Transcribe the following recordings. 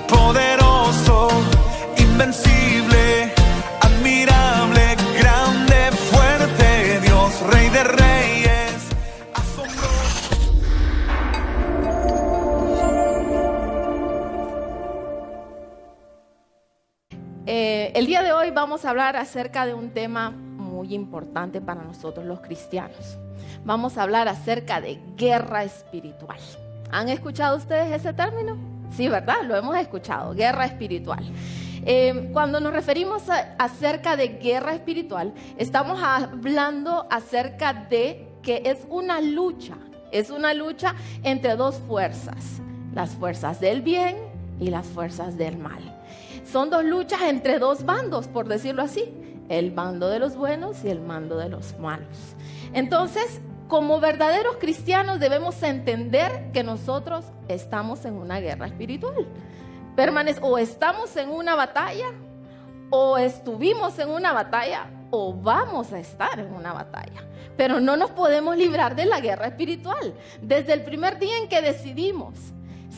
Poderoso, invencible, admirable, grande, fuerte, Dios, Rey de Reyes, asombroso. El día de hoy vamos a hablar acerca de un tema muy importante para nosotros los cristianos. Vamos a hablar acerca de guerra espiritual. ¿Han escuchado ustedes ese término? Sí, ¿verdad? Lo hemos escuchado, guerra espiritual. Cuando nos referimos acerca de guerra espiritual, estamos hablando acerca de que es una lucha entre dos fuerzas, las fuerzas del bien y las fuerzas del mal. Son dos luchas entre dos bandos, por decirlo así, el bando de los buenos y el bando de los malos. Entonces, como verdaderos cristianos debemos entender que nosotros estamos en una guerra espiritual. O estamos en una batalla, o estuvimos en una batalla, o vamos a estar en una batalla. Pero no nos podemos librar de la guerra espiritual. Desde el primer día en que decidimos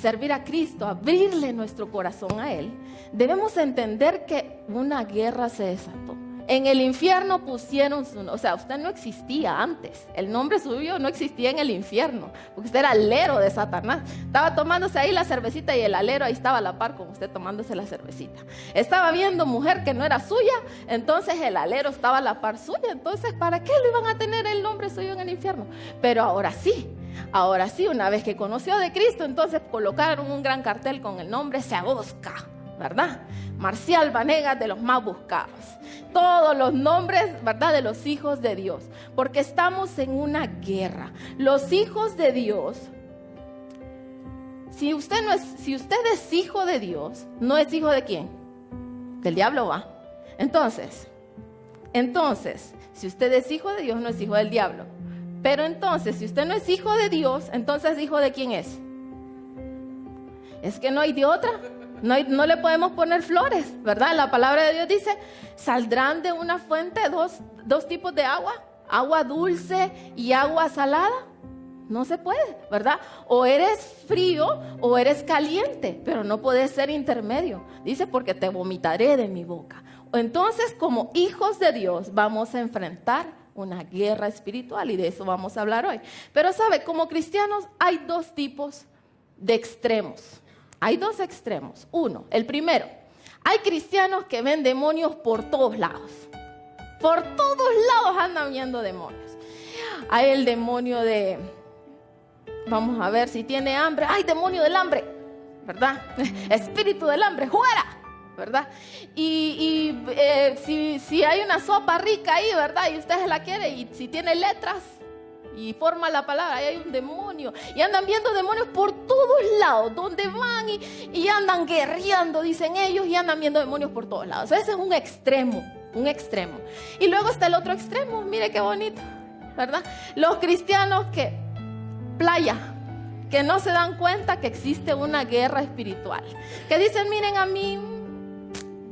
servir a Cristo, abrirle nuestro corazón a Él, debemos entender que una guerra se desató. En el infierno pusieron su nombre, o sea, usted no existía antes, el nombre suyo no existía en el infierno, porque usted era alero de Satanás. Estaba tomándose ahí la cervecita y el alero ahí estaba a la par con usted tomándose la cervecita. Estaba viendo mujer que no era suya, entonces el alero estaba a la par suya. Entonces, ¿para qué le iban a tener el nombre suyo en el infierno? Pero ahora sí, una vez que conoció de Cristo, entonces colocaron un gran cartel con el nombre Se Busca, ¿verdad? Marcial Vanegas, de los más buscados. Todos los nombres, ¿verdad?, de los hijos de Dios, porque estamos en una guerra. Los hijos de Dios, si usted es hijo de Dios, ¿no es hijo de quién? Del diablo, ¿va? Entonces, si usted es hijo de Dios, no es hijo del diablo. Pero entonces, si usted no es hijo de Dios, entonces ¿hijo de quién es? Es que no hay de otra. No le podemos poner flores, ¿verdad? La palabra de Dios dice, saldrán de una fuente dos tipos de agua, agua dulce y agua salada. No se puede, ¿verdad? O eres frío o eres caliente, pero no puedes ser intermedio. Dice, porque te vomitaré de mi boca. Entonces, como hijos de Dios, vamos a enfrentar una guerra espiritual y de eso vamos a hablar hoy. Pero, ¿sabe? Como cristianos hay dos tipos de extremos. Hay dos extremos. Uno, el primero, hay cristianos que ven demonios por todos lados. Por todos lados andan viendo demonios. Hay el demonio de, vamos a ver si tiene hambre. ¡Ay, demonio del hambre! ¿Verdad? Espíritu del hambre, ¡fuera! ¿Verdad? Y si hay una sopa rica ahí, ¿verdad? Y usted se la quiere, y si tiene letras y forma la palabra, ahí hay un demonio. Y andan viendo demonios por todos lados, donde van y andan guerreando, dicen ellos, y andan viendo demonios por todos lados. Ese es un extremo. Y luego está el otro extremo, mire qué bonito, ¿verdad? Los cristianos que no se dan cuenta que existe una guerra espiritual. Que dicen, miren, a mí,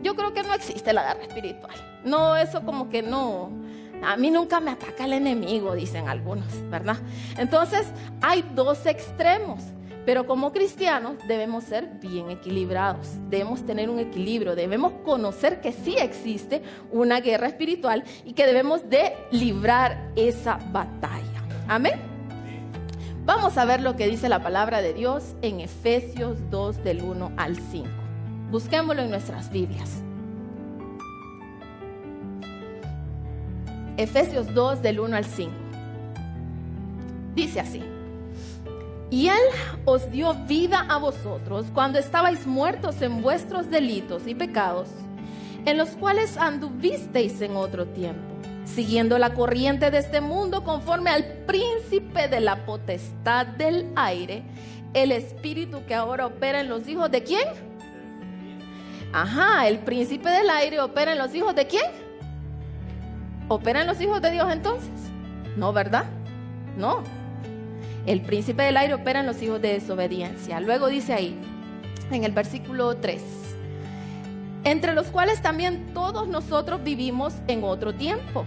yo creo que no existe la guerra espiritual. No, eso como que no. A mí nunca me ataca el enemigo, dicen algunos, ¿verdad? Entonces, hay dos extremos, pero como cristianos debemos ser bien equilibrados, debemos tener un equilibrio, debemos conocer que sí existe una guerra espiritual y que debemos de librar esa batalla. ¿Amén? Vamos a ver lo que dice la palabra de Dios en Efesios 2, del 1 al 5. Busquémoslo en nuestras Biblias. Efesios 2, del 1 al 5. Dice así: y Él os dio vida a vosotros cuando estabais muertos en vuestros delitos y pecados, en los cuales anduvisteis en otro tiempo, siguiendo la corriente de este mundo, conforme al príncipe de la potestad del aire, el espíritu que ahora opera en los hijos de ¿quién? El príncipe del aire opera en los hijos de ¿quién? ¿Operan los hijos de Dios entonces? No, ¿verdad? No. El príncipe del aire opera en los hijos de desobediencia. Luego dice ahí, en el versículo 3, entre los cuales también todos nosotros vivimos en otro tiempo,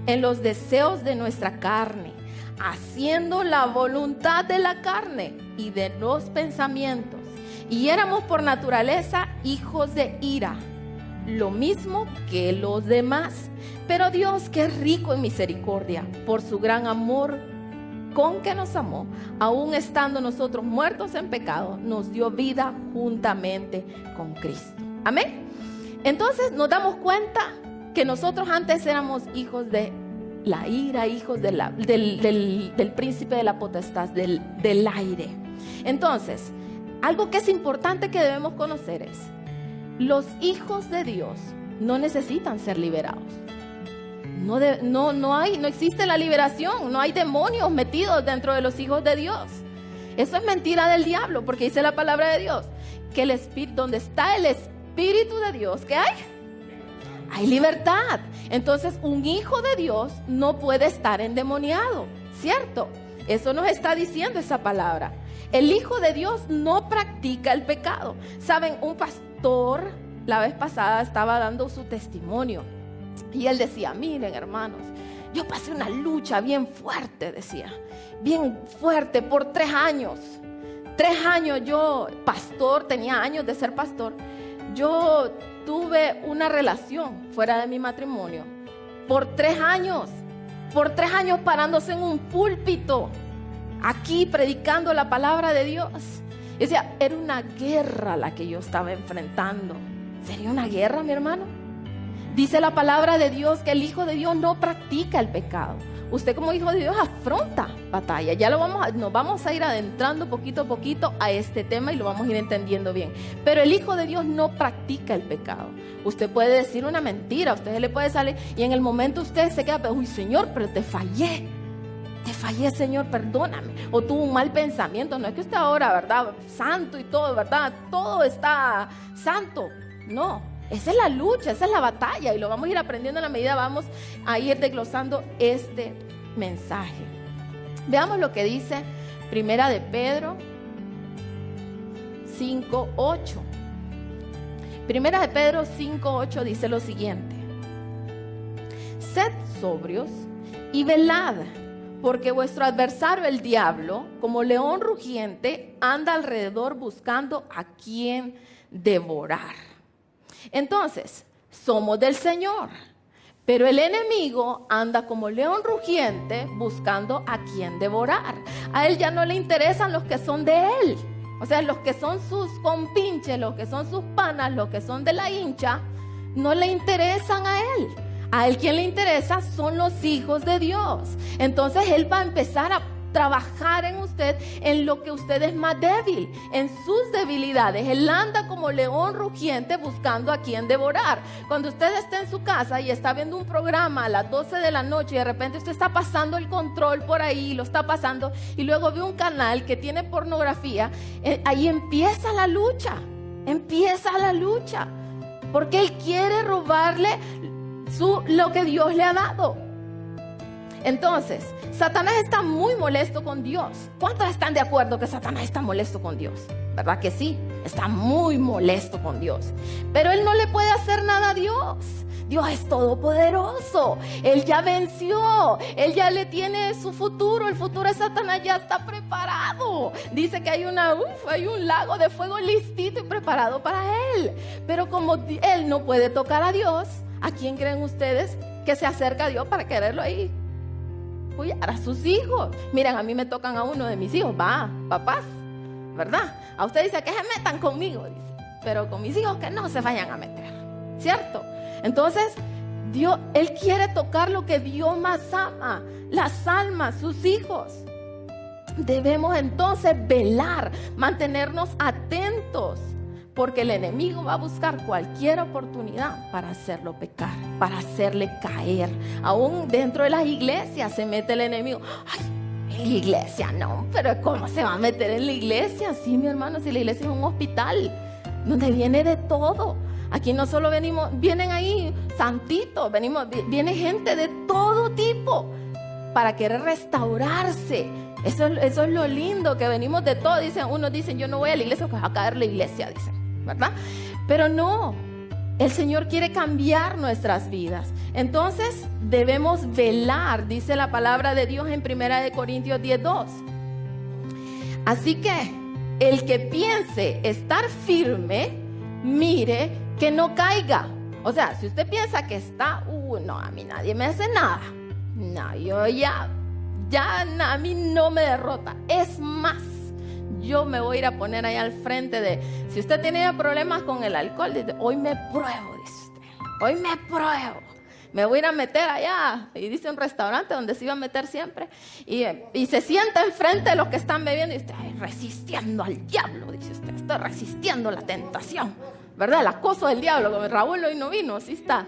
en los deseos de nuestra carne, haciendo la voluntad de la carne y de los pensamientos. Y éramos por naturaleza hijos de ira, lo mismo que los demás. Pero Dios, que es rico en misericordia, por su gran amor con que nos amó, aun estando nosotros muertos en pecado, nos dio vida juntamente con Cristo. Amén. Entonces nos damos cuenta que nosotros antes éramos hijos de la ira, hijos del príncipe de la potestad, del aire. Entonces, algo que es importante que debemos conocer es: los hijos de Dios no necesitan ser liberados. No existe la liberación, no hay demonios metidos dentro de los hijos de Dios. Eso es mentira del diablo, porque dice la palabra de Dios que el espíritu, donde está el Espíritu de Dios, ¿qué hay? Hay libertad. Entonces, un hijo de Dios no puede estar endemoniado, ¿cierto? Eso nos está diciendo esa palabra. El hijo de Dios no practica el pecado. Saben, un pastor la vez pasada estaba dando su testimonio y él decía: miren, hermanos, yo pasé una lucha bien fuerte, decía, bien fuerte por 3 años. 3 años yo, pastor, tenía años de ser pastor. Yo tuve una relación fuera de mi matrimonio por 3 años. Por 3 años parándose en un púlpito, aquí predicando la palabra de Dios. Decía, era una guerra la que yo estaba enfrentando. ¿Sería una guerra, mi hermano? Dice la palabra de Dios que el hijo de Dios no practica el pecado. Usted como hijo de Dios afronta batalla. Ya nos vamos a ir adentrando poquito a poquito a este tema y lo vamos a ir entendiendo bien. Pero el hijo de Dios no practica el pecado. Usted puede decir una mentira, a usted le puede salir y en el momento usted se queda, uy, Señor, pero te fallé, Señor, perdóname. O tuvo un mal pensamiento. No es que usted ahora, ¿verdad? Santo y todo, ¿verdad? Todo está santo. No, esa es la lucha, esa es la batalla y lo vamos a ir aprendiendo a la medida vamos a ir desglosando este mensaje. Veamos lo que dice Primera de Pedro 5:8. Primera de Pedro 5:8 dice lo siguiente: sed sobrios y velad, porque vuestro adversario el diablo, como león rugiente, anda alrededor buscando a quien devorar. Entonces, somos del Señor, pero el enemigo anda como león rugiente buscando a quien devorar. A él ya no le interesan los que son de él, o sea, los que son sus compinches, los que son sus panas, los que son de la hincha, no le interesan a él. A él quien le interesa son los hijos de Dios. Entonces él va a empezar a trabajar en usted, en lo que usted es más débil, en sus debilidades. Él anda como león rugiente buscando a quien devorar. Cuando usted está en su casa y está viendo un programa a las 12 de la noche y de repente usted está pasando el control por ahí, lo está pasando y luego ve un canal que tiene pornografía, ahí empieza la lucha, porque él quiere robarle lo que Dios le ha dado. Entonces, Satanás está muy molesto con Dios. ¿Cuántos están de acuerdo que Satanás está molesto con Dios? ¿Verdad que sí? Está muy molesto con Dios. Pero él no le puede hacer nada a Dios. Dios es todopoderoso. Él ya venció. Él ya le tiene su futuro. El futuro de Satanás ya está preparado. Dice que hay un lago de fuego listito y preparado para él. Pero como él no puede tocar a Dios, ¿a quién creen ustedes que se acerca a Dios para quererlo ahí? A sus hijos. Miren, a mí me tocan a uno de mis hijos, papás, ¿verdad? A usted dice que se metan conmigo, dice, pero con mis hijos que no se vayan a meter, ¿cierto? Entonces, Dios, él quiere tocar lo que Dios más ama, las almas, sus hijos. Debemos entonces velar, mantenernos atentos, porque el enemigo va a buscar cualquier oportunidad para hacerlo pecar, para hacerle caer. Aún dentro de las iglesias se mete el enemigo. Ay, en la iglesia no, pero ¿cómo se va a meter en la iglesia? Sí, mi hermano, si la iglesia es un hospital donde viene de todo. Aquí no solo vienen ahí santitos, viene gente de todo tipo para querer restaurarse. Eso es lo lindo, que venimos de todo. Unos dicen, yo no voy a la iglesia, pues a caer la iglesia, dicen, ¿verdad? Pero no, El Señor quiere cambiar nuestras vidas. Entonces debemos velar, dice la palabra de Dios en 1 Corintios 10:2. Así que el que piense estar firme, mire que no caiga. O sea, si usted piensa que está, no, a mí nadie me hace nada. No, yo ya a mí no me derrota. Es más, yo me voy a ir a poner ahí al frente de, si usted tiene problemas con el alcohol, dice, hoy me pruebo, dice usted. Hoy me pruebo. Me voy a ir a meter allá, y dice un restaurante donde se iba a meter siempre, y se sienta enfrente de los que están bebiendo y dice, ay, resistiendo al diablo, dice usted, estoy resistiendo la tentación, ¿verdad? El acoso del diablo, como Raúl hoy no vino, sí está.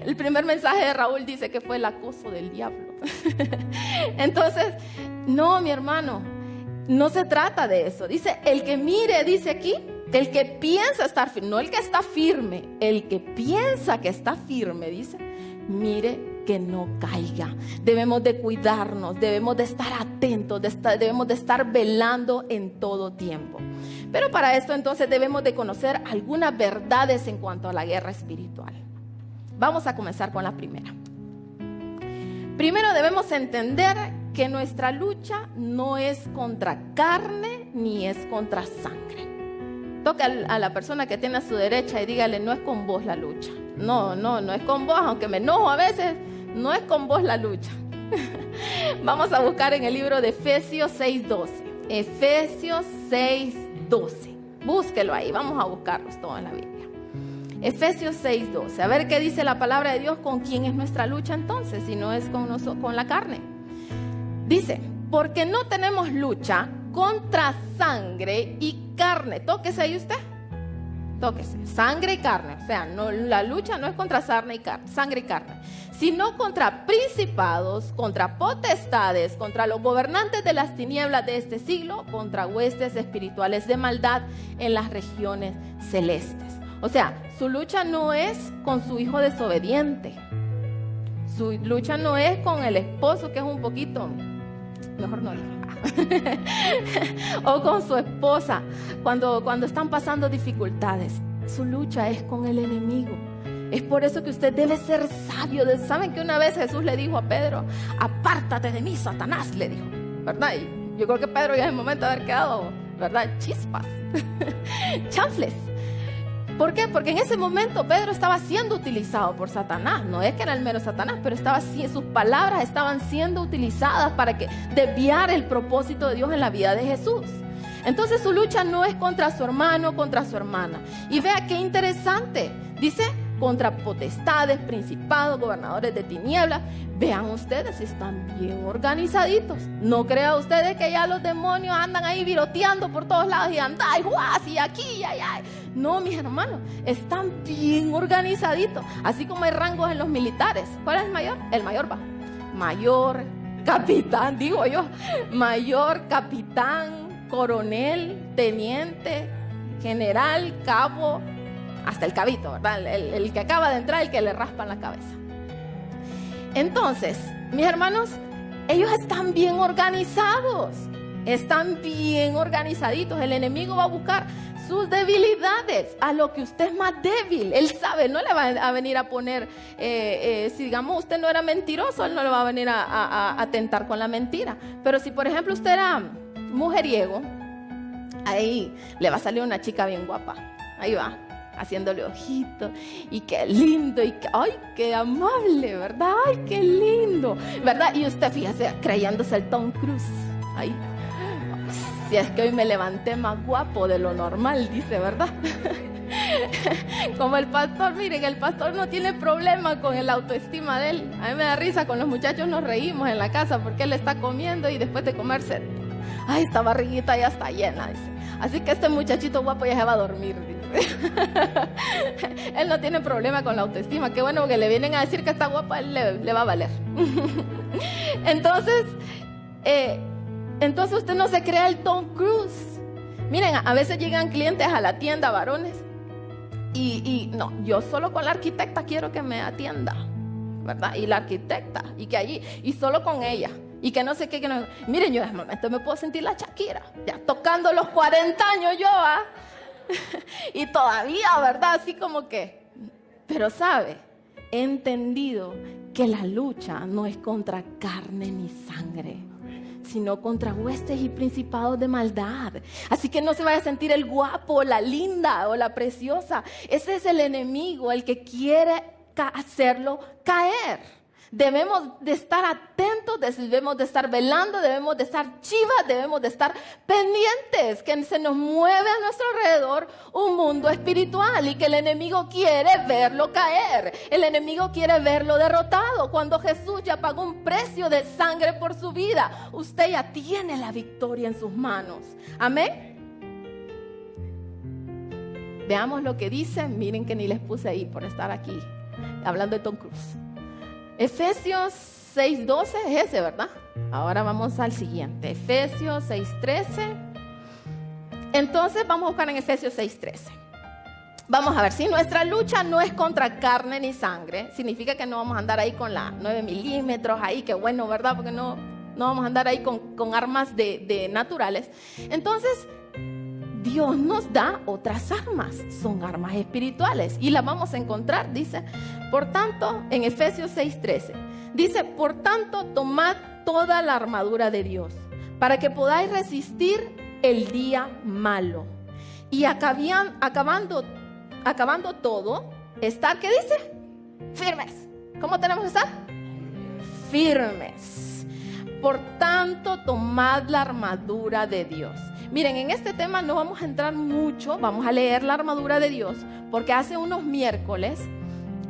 El primer mensaje de Raúl dice que fue el acoso del diablo. Entonces, no, mi hermano, no se trata de eso. Dice, el que mire, dice aquí, el que piensa estar firme, no el que está firme, el que piensa que está firme, dice, mire que no caiga. Debemos de cuidarnos, debemos de estar atentos, debemos de estar velando en todo tiempo. Pero para esto entonces debemos de conocer algunas verdades en cuanto a la guerra espiritual. Vamos a comenzar con la primera. Primero debemos entender que nuestra lucha no es contra carne ni es contra sangre. Toca a la persona que tiene a su derecha y dígale, no es con vos la lucha. No es con vos, aunque me enojo a veces, no es con vos la lucha. Vamos a buscar en el libro de Efesios 6:12. Efesios 6:12. Búsquelo ahí, vamos a buscarlos todos en la Biblia. Efesios 6:12. A ver qué dice la palabra de Dios, con quién es nuestra lucha entonces, si no es con la carne. Dice, porque no tenemos lucha contra sangre y carne. Tóquese ahí usted. Tóquese. Sangre y carne. O sea, no, la lucha no es contra sangre y carne, sino contra principados, contra potestades, contra los gobernantes de las tinieblas de este siglo, contra huestes espirituales de maldad en las regiones celestes. O sea, su lucha no es con su hijo desobediente. Su lucha no es con el esposo que es un poquito, mejor no digo. O con su esposa cuando están pasando dificultades. Su lucha es con el enemigo. Es por eso que usted debe ser sabio. ¿Saben que una vez Jesús le dijo a Pedro, apártate de mí, Satanás? Le dijo, ¿verdad? Y yo creo que Pedro ya en el momento de haber quedado, ¿verdad? Chispas, chanfles. ¿Por qué? Porque en ese momento Pedro estaba siendo utilizado por Satanás. No es que era el mero Satanás, pero sus palabras estaban siendo utilizadas para desviar el propósito de Dios en la vida de Jesús. Entonces su lucha no es contra su hermano, contra su hermana. Y vea qué interesante. Dice, contra potestades, principados, gobernadores de tinieblas. Vean ustedes, están bien organizaditos. No crean ustedes que ya los demonios andan ahí viroteando por todos lados y andan, y aquí y allá. No, mis hermanos, están bien organizaditos. Así como hay rangos en los militares. ¿Cuál es el mayor? El mayor va. Mayor, capitán, digo yo. Mayor, capitán, coronel, teniente, general, cabo, hasta el cabito, ¿verdad? El que acaba de entrar, el que le raspan la cabeza. Entonces, mis hermanos, ellos están bien organizados. Están bien organizaditos. El enemigo va a buscar sus debilidades, a lo que usted es más débil. Él sabe, no le va a venir a poner, si digamos usted no era mentiroso, él no le va a venir a tentar con la mentira. Pero si por ejemplo usted era mujeriego, ahí le va a salir una chica bien guapa. Ahí va, haciéndole ojitos, y qué lindo, y ay, qué amable, ¿verdad? Ay, qué lindo, ¿verdad? Y usted, fíjese, creyéndose el Tom Cruise. Ay, si es que hoy me levanté más guapo de lo normal, dice, ¿verdad? Como el pastor, miren, el pastor no tiene problema con el autoestima de él. A mí me da risa, con los muchachos nos reímos en la casa porque él está comiendo y después de comerse, ay, esta barriguita ya está llena, dice. Así que este muchachito guapo ya se va a dormir, dice. Él no tiene problema con la autoestima. Qué bueno que le vienen a decir que está guapa, él le va a valer. Entonces usted no se crea el Tom Cruise. Miren, a veces llegan clientes a la tienda, varones, y no, yo solo con la arquitecta quiero que me atienda, ¿verdad? Y la arquitecta, y que allí, y solo con ella, y que no sé qué, que no. Miren, yo de momento me puedo sentir la Shakira, ya tocando los 40 años yo, Y todavía, ¿verdad? Así como que, pero sabe, he entendido que la lucha no es contra carne ni sangre, sino contra huestes y principados de maldad. Así que no se vaya a sentir el guapo, la linda o la preciosa. Ese es el enemigo, el que quiere hacerlo caer. Debemos de estar atentos, debemos de estar velando, debemos de estar chivas, debemos de estar pendientes, que se nos mueve a nuestro alrededor un mundo espiritual y que el enemigo quiere verlo caer, el enemigo quiere verlo derrotado. Cuando Jesús ya pagó un precio de sangre por su vida, usted ya tiene la victoria en sus manos. Amén. Veamos lo que dice. Miren que ni les puse ahí por estar aquí hablando de Tom Cruise. Efesios 6:12 es ese, ¿verdad? Ahora vamos al siguiente. Efesios 6:13. Entonces vamos a buscar en Efesios 6:13. Vamos a ver, si nuestra lucha no es contra carne ni sangre, significa que no vamos a andar ahí con la 9 milímetros, ahí, que bueno, ¿verdad? Porque no vamos a andar ahí con armas de naturales. Entonces, Dios nos da otras armas, son armas espirituales y las vamos a encontrar, dice, por tanto, en Efesios 6:13, dice, por tanto, tomad toda la armadura de Dios, para que podáis resistir el día malo. Y acabando todo, estar, ¿qué dice? Firmes. ¿Cómo tenemos que estar? Firmes. Por tanto, tomad la armadura de Dios. Miren, en este tema no vamos a entrar mucho, vamos a leer la armadura de Dios, porque hace unos miércoles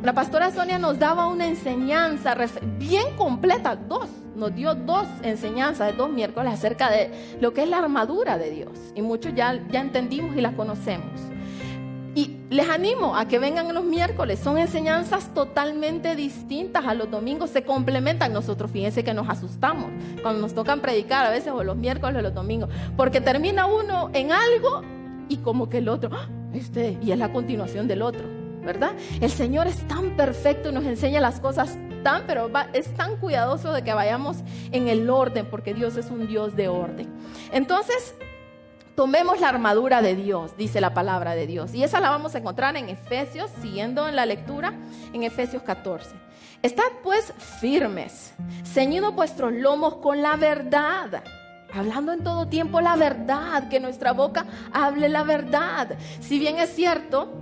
la pastora Sonia nos daba una enseñanza bien completa, nos dio 2 enseñanzas de 2 miércoles acerca de lo que es la armadura de Dios. Y muchos ya entendimos y la conocemos. Y les animo a que vengan los miércoles, son enseñanzas totalmente distintas a los domingos, se complementan. Nosotros, fíjense que nos asustamos cuando nos tocan predicar a veces o los miércoles o los domingos, porque termina uno en algo y como que el otro, y es la continuación del otro, ¿verdad? El Señor es tan perfecto y nos enseña las cosas pero es tan cuidadoso de que vayamos en el orden, porque Dios es un Dios de orden. Entonces, tomemos la armadura de Dios, dice la palabra de Dios. Y esa la vamos a encontrar en Efesios, siguiendo en la lectura, en Efesios 14. Estad pues firmes, ceñidos vuestros lomos con la verdad. Hablando en todo tiempo la verdad, que nuestra boca hable la verdad. Si bien es cierto,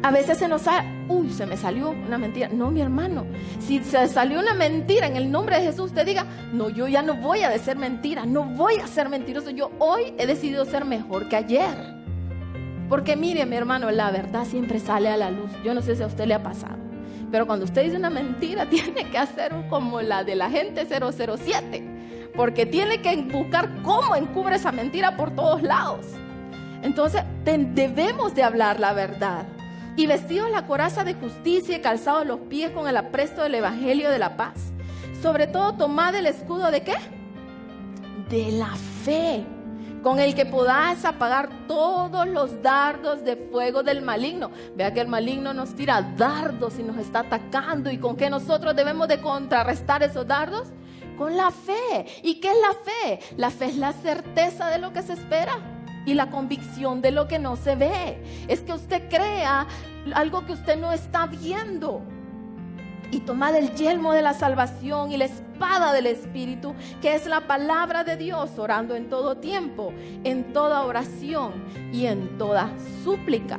a veces se nos sale, se me salió una mentira. No, mi hermano, si se salió una mentira en el nombre de Jesús, usted diga, no, yo ya no voy a decir mentira, no voy a ser mentiroso. Yo hoy he decidido ser mejor que ayer. Porque mire, mi hermano, la verdad siempre sale a la luz. Yo no sé si a usted le ha pasado, pero cuando usted dice una mentira, tiene que hacer como la de la gente 007, porque tiene que buscar cómo encubre esa mentira por todos lados. Entonces debemos de hablar la verdad. Y vestidos la coraza de justicia y calzados los pies con el apresto del evangelio de la paz. Sobre todo tomad el escudo ¿de qué? De la fe, con el que podáis apagar todos los dardos de fuego del maligno. Vea que el maligno nos tira dardos y nos está atacando. ¿Y con qué nosotros debemos de contrarrestar esos dardos? Con la fe. ¿Y qué es la fe? La fe es la certeza de lo que se espera y la convicción de lo que no se ve. Es que usted crea algo que usted no está viendo. Y tomad el yelmo de la salvación y la espada del Espíritu, que es la palabra de Dios, orando en todo tiempo, en toda oración y en toda súplica.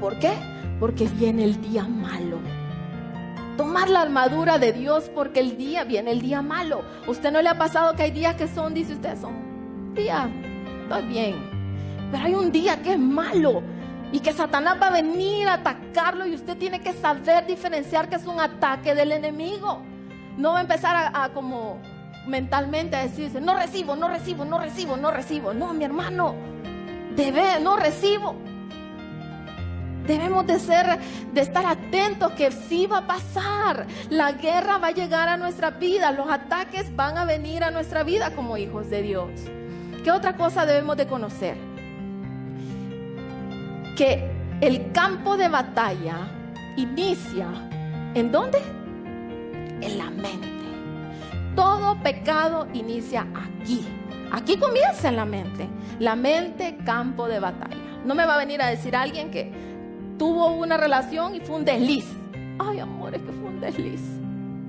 ¿Por qué? Porque viene el día malo. Tomar la armadura de Dios, porque viene el día malo. ¿Usted no le ha pasado que hay días que son, dice usted, son días, está bien, pero hay un día que es malo y que Satanás va a venir a atacarlo, y usted tiene que saber diferenciar que es un ataque del enemigo? No va a empezar a como mentalmente a decirse, no recibo. No, mi hermano, no recibo. Debemos de estar atentos, que sí va a pasar. La guerra va a llegar a nuestra vida, los ataques van a venir a nuestra vida como hijos de Dios. ¿Qué otra cosa debemos de conocer? Que el campo de batalla inicia, ¿en dónde? En la mente. Todo pecado inicia aquí. Aquí comienza en la mente. La mente, campo de batalla. No me va a venir a decir alguien que tuvo una relación y fue un desliz. Ay, amor, es que fue un desliz,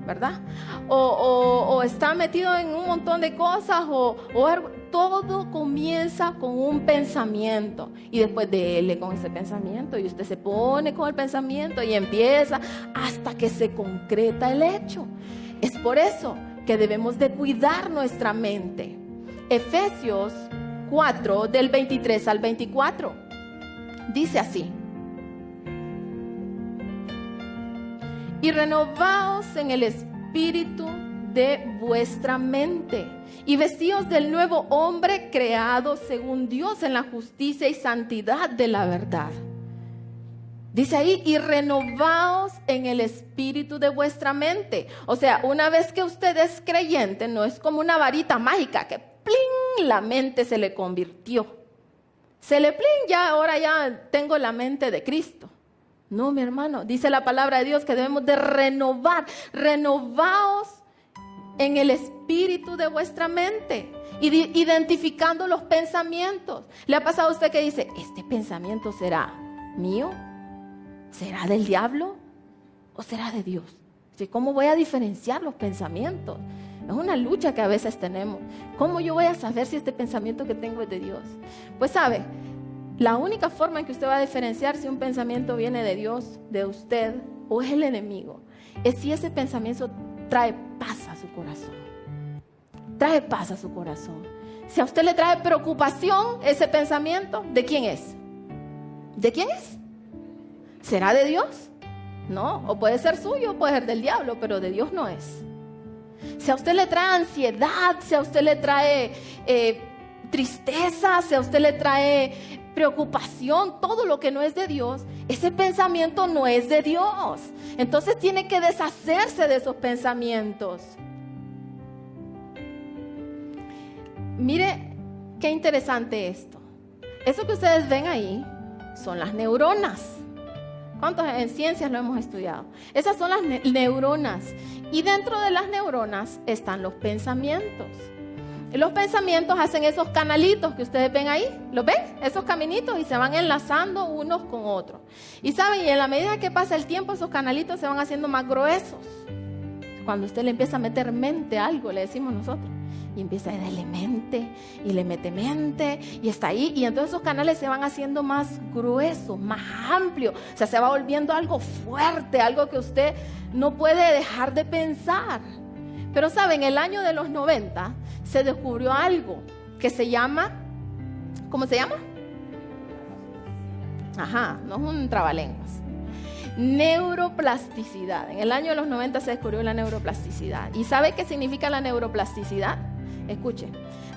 ¿verdad? O está metido en un montón de cosas o algo. Todo comienza con un pensamiento y después dele con ese pensamiento y usted se pone con el pensamiento y empieza hasta que se concreta el hecho. Es por eso que debemos de cuidar nuestra mente. Efesios 4 del 23 al 24 dice así: y renovaos en el espíritu de vuestra mente y vestíos del nuevo hombre creado según Dios en la justicia y santidad de la verdad. Dice ahí, y renovaos en el espíritu de vuestra mente. O sea, una vez que usted es creyente, no es como una varita mágica que ¡plin! La mente se le convirtió. Se le ¡plin! Ya, ahora ya tengo la mente de Cristo. No, mi hermano, dice la palabra de Dios que debemos de renovar. Renovaos en el espíritu de vuestra mente, identificando los pensamientos. ¿Le ha pasado a usted que dice, este pensamiento será mío? ¿Será del diablo? ¿O será de Dios? ¿Cómo voy a diferenciar los pensamientos? Es una lucha que a veces tenemos. ¿Cómo yo voy a saber si este pensamiento que tengo es de Dios? Pues sabe, la única forma en que usted va a diferenciar si un pensamiento viene de Dios, de usted o es el enemigo, es si ese pensamiento trae paz a su corazón. Trae paz a su corazón. Si a usted le trae preocupación ese pensamiento, ¿de quién es? ¿De quién es? ¿Será de Dios? No, o puede ser suyo, puede ser del diablo, pero de Dios no es. Si a usted le trae ansiedad, si a usted le trae tristeza, si a usted le trae preocupación, todo lo que no es de Dios, ese pensamiento no es de Dios. Entonces tiene que deshacerse de esos pensamientos. Mire qué interesante esto. Eso que ustedes ven ahí son las neuronas. ¿Cuántos en ciencias lo hemos estudiado? Esas son las neuronas. Y dentro de las neuronas están los pensamientos. Y los pensamientos hacen esos canalitos que ustedes ven ahí. ¿Los ven? Esos caminitos y se van enlazando unos con otros. Y saben, y en la medida que pasa el tiempo, esos canalitos se van haciendo más gruesos. Cuando usted le empieza a meter mente a algo, le decimos nosotros. Y empieza a darle mente, y le mete mente, y está ahí. Y entonces esos canales se van haciendo más gruesos, más amplios. O sea, se va volviendo algo fuerte, algo que usted no puede dejar de pensar. Pero saben, en el año de los 90 se descubrió algo que se llama, ¿cómo se llama? Ajá, no es un trabalenguas. Neuroplasticidad. En el año de los 90 se descubrió la neuroplasticidad. ¿Y sabe qué significa la neuroplasticidad? Escuche,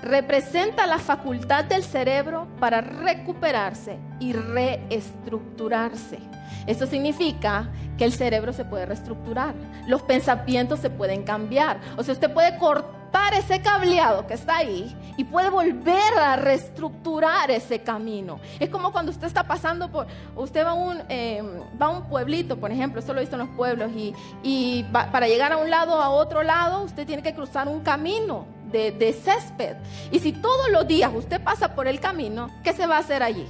representa la facultad del cerebro para recuperarse y reestructurarse. Eso significa que el cerebro se puede reestructurar, los pensamientos se pueden cambiar. O sea, usted puede cortar ese cableado que está ahí y puede volver a reestructurar ese camino. Es como cuando usted está pasando por, usted va a un pueblito, por ejemplo, eso lo he visto en los pueblos, y para llegar a un lado a otro lado, usted tiene que cruzar un camino de césped. Y si todos los días usted pasa por el camino, ¿qué se va a hacer allí?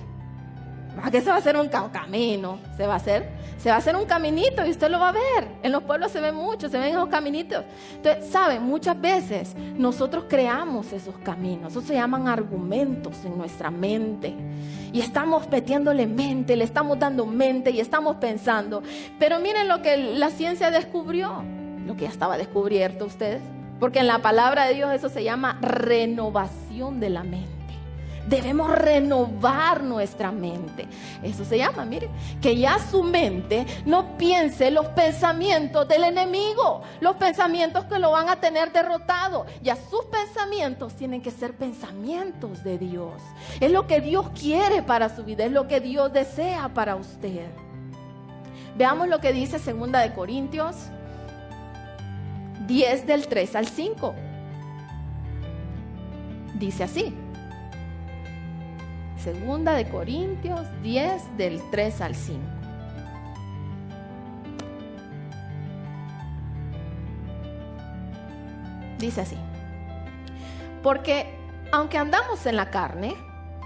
¿Qué se va a hacer? Un camino. Se va a hacer un caminito y usted lo va a ver. En los pueblos se ven mucho, se ven esos caminitos. Entonces, ¿saben? Muchas veces nosotros creamos esos caminos. Eso se llaman argumentos en nuestra mente. Y estamos metiéndole mente, le estamos dando mente y estamos pensando. Pero miren lo que la ciencia descubrió. Lo que ya estaba descubierto ustedes. Porque en la palabra de Dios eso se llama renovación de la mente. Debemos renovar nuestra mente. Eso se llama, mire, que ya su mente no piense los pensamientos del enemigo, los pensamientos que lo van a tener derrotado. Ya sus pensamientos tienen que ser pensamientos de Dios. Es lo que Dios quiere para su vida, es lo que Dios desea para usted. Veamos lo que dice 2 de Corintios 10 del 3 al 5. Dice así. 2 de Corintios 10 del 3 al 5. Dice así. Porque aunque andamos en la carne,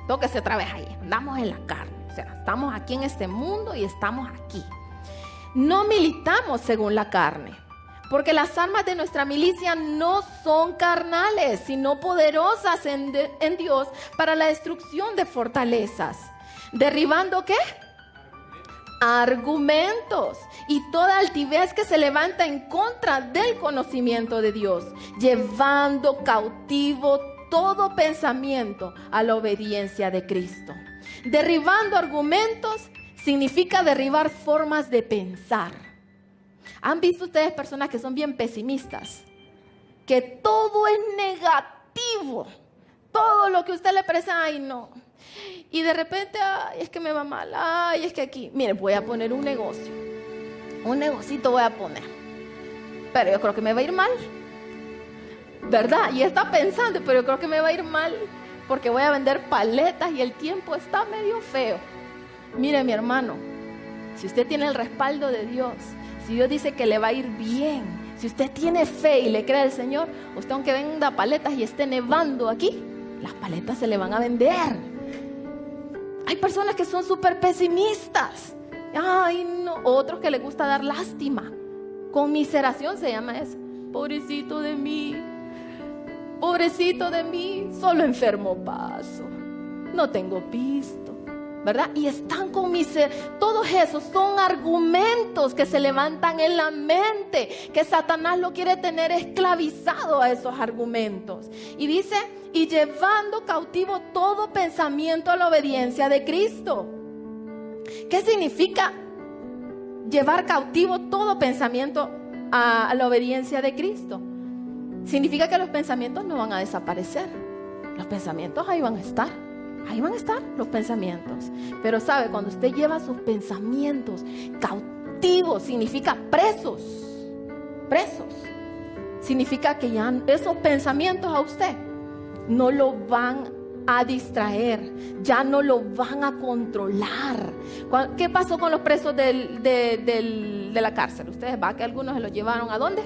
tóquese otra vez ahí, andamos en la carne, o sea, estamos aquí en este mundo y estamos aquí. No militamos según la carne, porque las armas de nuestra milicia no son carnales, sino poderosas en Dios para la destrucción de fortalezas. ¿Derribando qué? Argumentos y toda altivez que se levanta en contra del conocimiento de Dios, llevando cautivo todo pensamiento a la obediencia de Cristo. Derribando argumentos significa derribar formas de pensar. ¿Han visto ustedes personas que son bien pesimistas? Que todo es negativo. Todo lo que usted le presenta, ay no. Y de repente, ay, es que me va mal, ay, es que aquí. Miren, voy a poner un negocio. Un negocito voy a poner. Pero yo creo que me va a ir mal. ¿Verdad? Y está pensando, pero yo creo que me va a ir mal. Porque voy a vender paletas y el tiempo está medio feo. Mire, mi hermano, si usted tiene el respaldo de Dios, si Dios dice que le va a ir bien, si usted tiene fe y le cree al Señor, usted aunque venda paletas y esté nevando aquí, las paletas se le van a vender. Hay personas que son súper pesimistas. Ay, no. Otros que les gusta dar lástima. Conmiseración se llama eso. Pobrecito de mí. Pobrecito de mí. Solo enfermo paso. No tengo pisto. ¿Verdad? Y están con todos esos son argumentos que se levantan en la mente, que Satanás lo quiere tener esclavizado a esos argumentos. Y dice, y llevando cautivo todo pensamiento a la obediencia de Cristo. ¿Qué significa llevar cautivo todo pensamiento a la obediencia de Cristo? Significa que los pensamientos no van a desaparecer. Los pensamientos ahí van a estar. Ahí van a estar los pensamientos. Pero sabe, cuando usted lleva sus pensamientos cautivos, significa presos. Presos. Significa que ya esos pensamientos a usted no lo van a distraer, ya no lo van a controlar. ¿Qué pasó con los presos de la cárcel? Ustedes van que algunos se los llevaron ¿a dónde?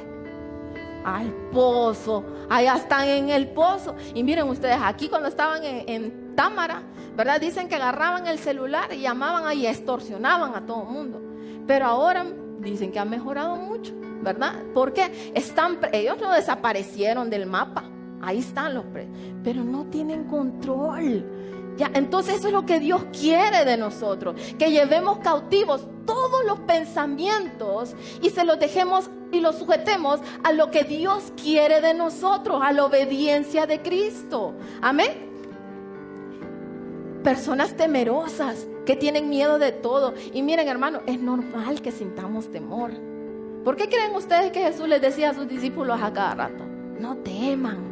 Al pozo. Allá están en el pozo. Y miren ustedes, aquí cuando estaban en Támara, ¿verdad? Dicen que agarraban el celular y llamaban y extorsionaban a todo el mundo. Pero ahora dicen que han mejorado mucho, ¿verdad? Porque ellos no desaparecieron del mapa. Ahí están los presos, pero no tienen control. Ya, entonces eso es lo que Dios quiere de nosotros, que llevemos cautivos todos los pensamientos y se los dejemos y los sujetemos a lo que Dios quiere de nosotros, a la obediencia de Cristo. Amén. Personas temerosas que tienen miedo de todo. Y miren, hermano, es normal que sintamos temor. ¿Por qué creen ustedes que Jesús les decía a sus discípulos a cada rato? No teman.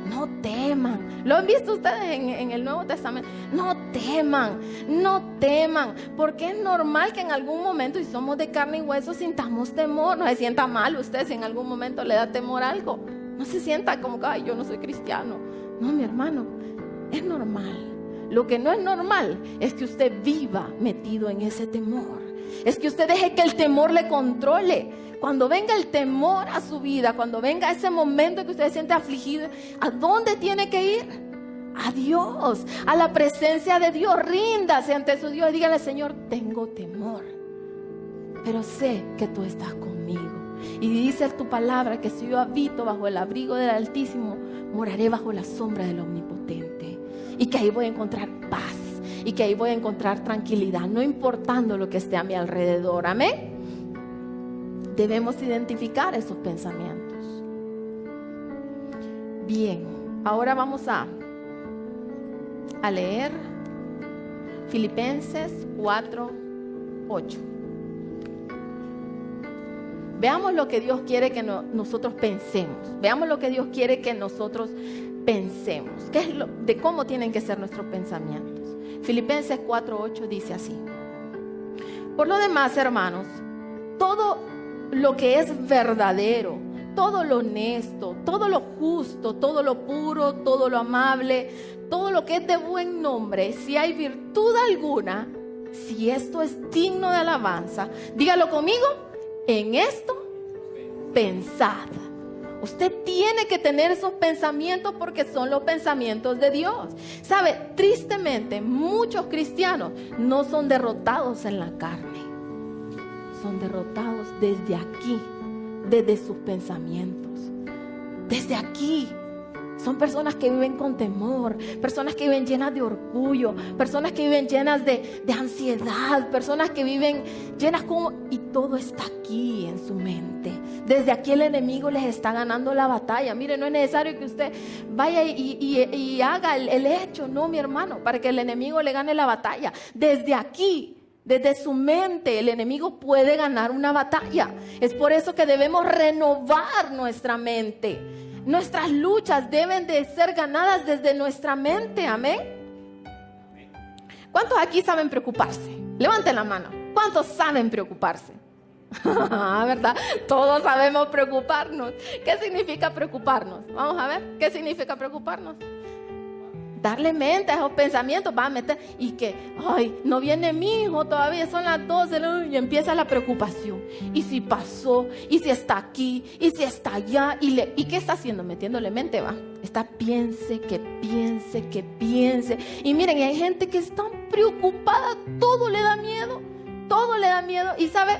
No teman. ¿Lo han visto ustedes en el Nuevo Testamento? No teman, no teman. Porque es normal que en algún momento, si somos de carne y hueso, sintamos temor. No se sienta mal usted si en algún momento le da temor a algo. No se sienta como que, ay, yo no soy cristiano. No, mi hermano, es normal. Lo que no es normal es que usted viva metido en ese temor. Es que usted deje que el temor le controle. Cuando venga el temor a su vida, cuando venga ese momento que usted se siente afligido, ¿a dónde tiene que ir? A Dios, a la presencia de Dios. Ríndase ante su Dios y dígale: Señor, tengo temor, pero sé que tú estás conmigo. Y dice tu palabra que si yo habito bajo el abrigo del Altísimo, moraré bajo la sombra del Omnipotente. Y que ahí voy a encontrar paz, y que ahí voy a encontrar tranquilidad, no importando lo que esté a mi alrededor. Amén. Debemos identificar esos pensamientos. Bien, ahora vamos a leer Filipenses 4:8. Veamos lo que Dios quiere que nosotros pensemos. Veamos lo que Dios quiere que nosotros pensemos. ¿Qué es de cómo tienen que ser nuestros pensamientos? Filipenses 4:8 dice así: por lo demás, hermanos, todo lo que es verdadero, todo lo honesto, todo lo justo, todo lo puro, todo lo amable, todo lo que es de buen nombre, si hay virtud alguna, si esto es digno de alabanza, dígalo conmigo: en esto pensad. Usted tiene que tener esos pensamientos porque son los pensamientos de Dios. ¿Sabe? Tristemente, muchos cristianos no son derrotados en la carne. Son derrotados desde aquí, desde sus pensamientos. Desde aquí. Son personas que viven con temor, personas que viven llenas de orgullo, personas que viven llenas de ansiedad, personas que viven llenas como... Y todo está aquí en su mente. Desde aquí el enemigo les está ganando la batalla. Mire, no es necesario que usted vaya y haga el hecho, no, mi hermano, para que el enemigo le gane la batalla. Desde aquí, desde su mente, el enemigo puede ganar una batalla. Es por eso que debemos renovar nuestra mente. Nuestras luchas deben de ser ganadas desde nuestra mente, amén. ¿Cuántos aquí saben preocuparse? Levanten la mano. ¿Cuántos saben preocuparse? ¿Verdad? Todos sabemos preocuparnos. ¿Qué significa preocuparnos? Vamos a ver, ¿qué significa preocuparnos? Darle mente a esos pensamientos, va a meter, y que, ay, no viene mi hijo, todavía son las 12, y empieza la preocupación. ¿Y si pasó? ¿Y si está aquí? ¿Y si está allá? ¿Y qué está haciendo? Metiéndole mente, va. Está piense, que piense, que piense. Y miren, hay gente que está preocupada, todo le da miedo, todo le da miedo. Y sabe,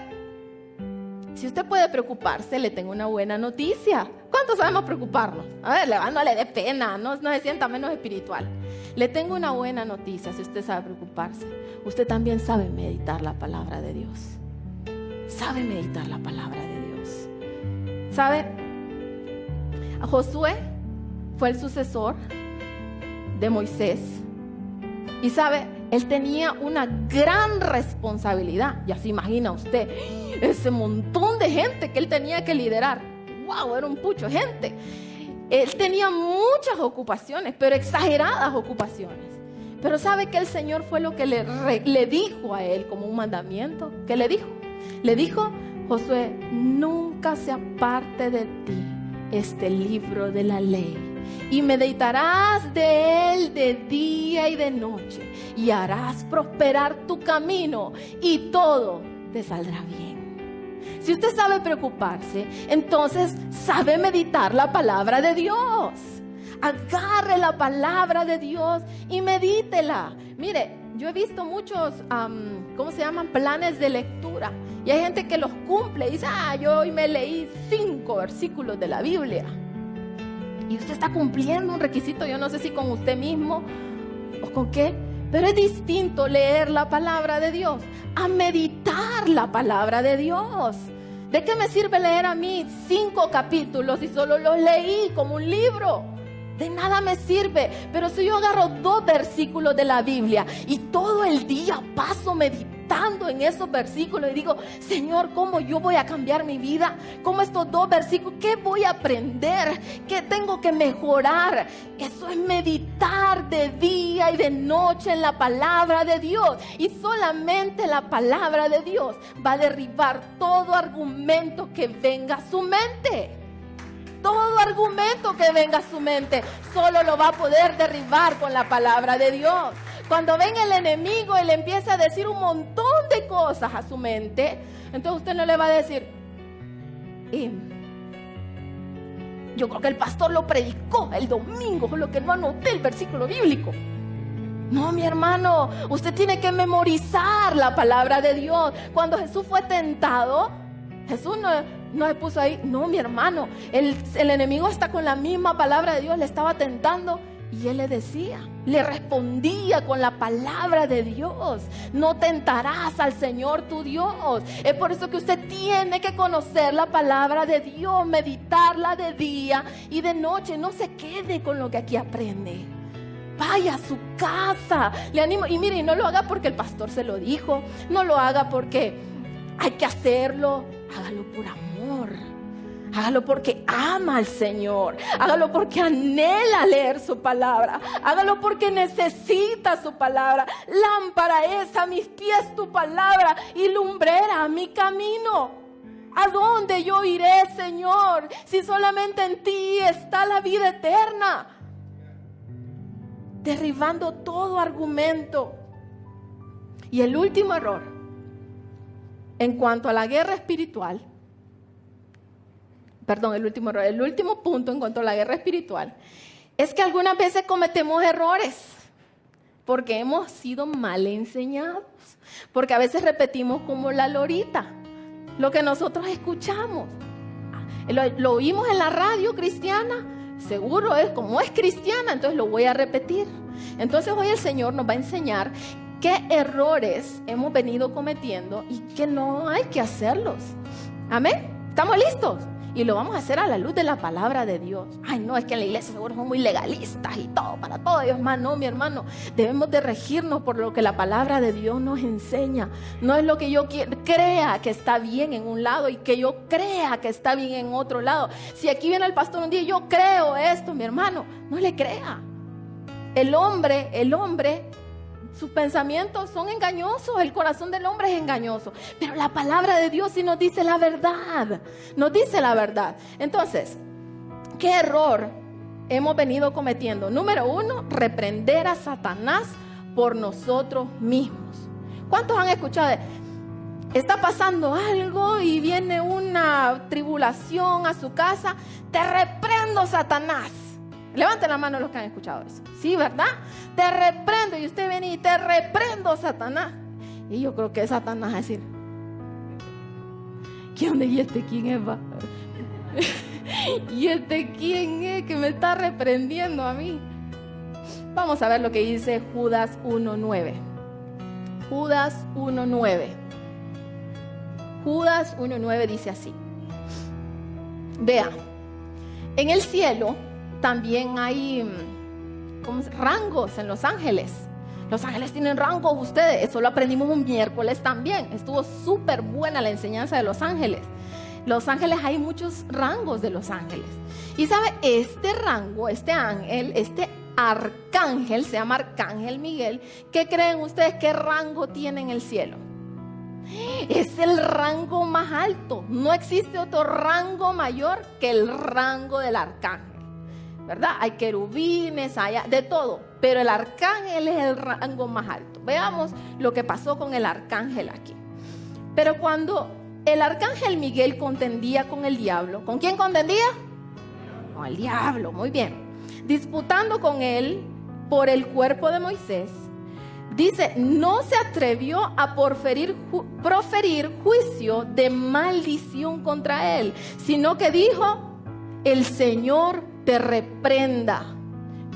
si usted puede preocuparse, le tengo una buena noticia. ¿Cuántos sabemos preocuparnos? A ver, no le dé pena, no se sienta menos espiritual. Le tengo una buena noticia. Si usted sabe preocuparse, usted también sabe meditar la palabra de Dios. Sabe meditar la palabra de Dios. ¿Sabe? Josué fue el sucesor de Moisés. Y sabe, él tenía una gran responsabilidad. Ya se imagina usted ese montón de gente que él tenía que liderar. ¡Wow! Era un pucho de gente. Él tenía muchas ocupaciones, pero exageradas ocupaciones. Pero ¿sabe que el Señor fue lo que le dijo a él como un mandamiento? ¿Qué le dijo? Le dijo, Josué, nunca se aparte de ti este libro de la ley, y meditarás de él de día y de noche, y harás prosperar tu camino, y todo te saldrá bien. Si usted sabe preocuparse, entonces sabe meditar la palabra de Dios. Agarre la palabra de Dios y medítela. Mire, yo he visto muchos, ¿cómo se llaman? Planes de lectura. Y hay gente que los cumple y dice, yo hoy me leí 5 versículos de la Biblia. Y usted está cumpliendo un requisito, yo no sé si con usted mismo o con qué. Pero es distinto leer la palabra de Dios a meditar la palabra de Dios. ¿De qué me sirve leer a mí 5 capítulos y solo los leí como un libro? De nada me sirve. Pero si yo agarro 2 versículos de la Biblia y todo el día paso meditando en esos versículos y digo, Señor, ¿cómo yo voy a cambiar mi vida? ¿Cómo estos 2 versículos? ¿Qué voy a aprender? ¿Qué tengo que mejorar? Eso es meditar de día y de noche en la palabra de Dios. Y solamente la palabra de Dios va a derribar todo argumento que venga a su mente. Todo argumento que venga a su mente solo lo va a poder derribar con la palabra de Dios. Cuando venga el enemigo y le empieza a decir un montón de cosas a su mente, entonces usted no le va a decir, yo creo que el pastor lo predicó el domingo, con lo que no anoté el versículo bíblico. No, mi hermano, usted tiene que memorizar la palabra de Dios. Cuando Jesús fue tentado, Jesús no se puso ahí. No, mi hermano, el enemigo está con la misma palabra de Dios, le estaba tentando y él le decía, le respondía con la palabra de Dios, no tentarás al Señor tu Dios. Es por eso que usted tiene que conocer la palabra de Dios, meditarla de día y de noche. No se quede con lo que aquí aprende. Vaya a su casa, le animo. Y mire, no lo haga porque el pastor se lo dijo, no lo haga porque hay que hacerlo. Hágalo por amor, hágalo porque ama al Señor, hágalo porque anhela leer su palabra, hágalo porque necesita su palabra. Lámpara es a mis pies tu palabra y lumbrera a mi camino. ¿A dónde yo iré, Señor, si solamente en ti está la vida eterna? Derribando todo argumento. Y el último error en cuanto a la guerra espiritual, el último punto en cuanto a la guerra espiritual, es que algunas veces cometemos errores porque hemos sido mal enseñados, porque a veces repetimos como la lorita lo que nosotros escuchamos. Lo oímos en la radio cristiana, seguro es como es cristiana, entonces lo voy a repetir. Entonces hoy el Señor nos va a enseñar qué errores hemos venido cometiendo y que no hay que hacerlos. Amén. ¿Estamos listos? Y lo vamos a hacer a la luz de la palabra de Dios. Ay, no, es que en la iglesia seguro son muy legalistas y todo, para todo. Dios más, no, mi hermano. Debemos de regirnos por lo que la palabra de Dios nos enseña. No es lo que yo crea que está bien en un lado y que yo crea que está bien en otro lado. Si aquí viene el pastor un día y yo creo esto, mi hermano, no le crea. El hombre, sus pensamientos son engañosos, el corazón del hombre es engañoso, pero la palabra de Dios sí nos dice la verdad, nos dice la verdad. Entonces, ¿qué error hemos venido cometiendo? Número 1, reprender a Satanás por nosotros mismos. ¿Cuántos han escuchado? Está pasando algo y viene una tribulación a su casa, te reprendo, Satanás. Levanten la mano los que han escuchado eso. Sí, ¿verdad? Te reprendo. Y usted viene y te reprendo, Satanás. Y yo creo que Satanás va a decir, ¿quién es este? ¿Quién es? Va? ¿Y este quién es que me está reprendiendo a mí? Vamos a ver lo que dice Judas 1:9. Judas 1:9. Judas 1:9 dice así. Vea, en el cielo también hay rangos en los ángeles. Los ángeles tienen rangos ustedes. Eso lo aprendimos un miércoles también. Estuvo súper buena la enseñanza de los ángeles. Los ángeles, hay muchos rangos de los ángeles. Y sabe, este rango, este ángel, este arcángel, se llama Arcángel Miguel. ¿Qué creen ustedes? ¿Qué rango tiene en el cielo? Es el rango más alto. No existe otro rango mayor que el rango del arcángel, ¿verdad? Hay querubines, hay de todo, pero el arcángel es el rango más alto. Veamos lo que pasó con el arcángel aquí. Pero cuando el arcángel Miguel contendía con el diablo, ¿con quién contendía? Con el diablo, muy bien. Disputando con él por el cuerpo de Moisés, dice, no se atrevió a proferir juicio de maldición contra él, sino que dijo, el Señor te reprenda.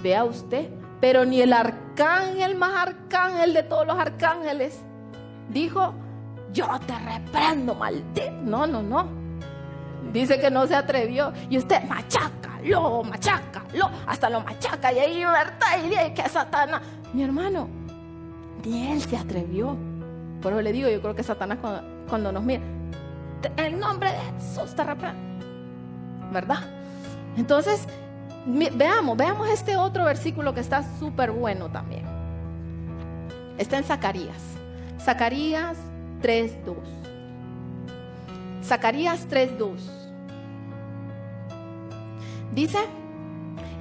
Vea usted, pero ni el arcángel más arcángel de todos los arcángeles dijo, yo te reprendo, maldito. No. Dice que no se atrevió. Y usted, machácalo, hasta lo machaca. Y ahí, ¿verdad? Y dice que Satanás. Mi hermano, ni él se atrevió. Por eso le digo, yo creo que Satanás cuando nos mira, en el nombre de Jesús te reprendo, ¿verdad? Entonces, veamos este otro versículo que está súper bueno también. Está en Zacarías. Zacarías 3:2. Zacarías 3:2. Dice,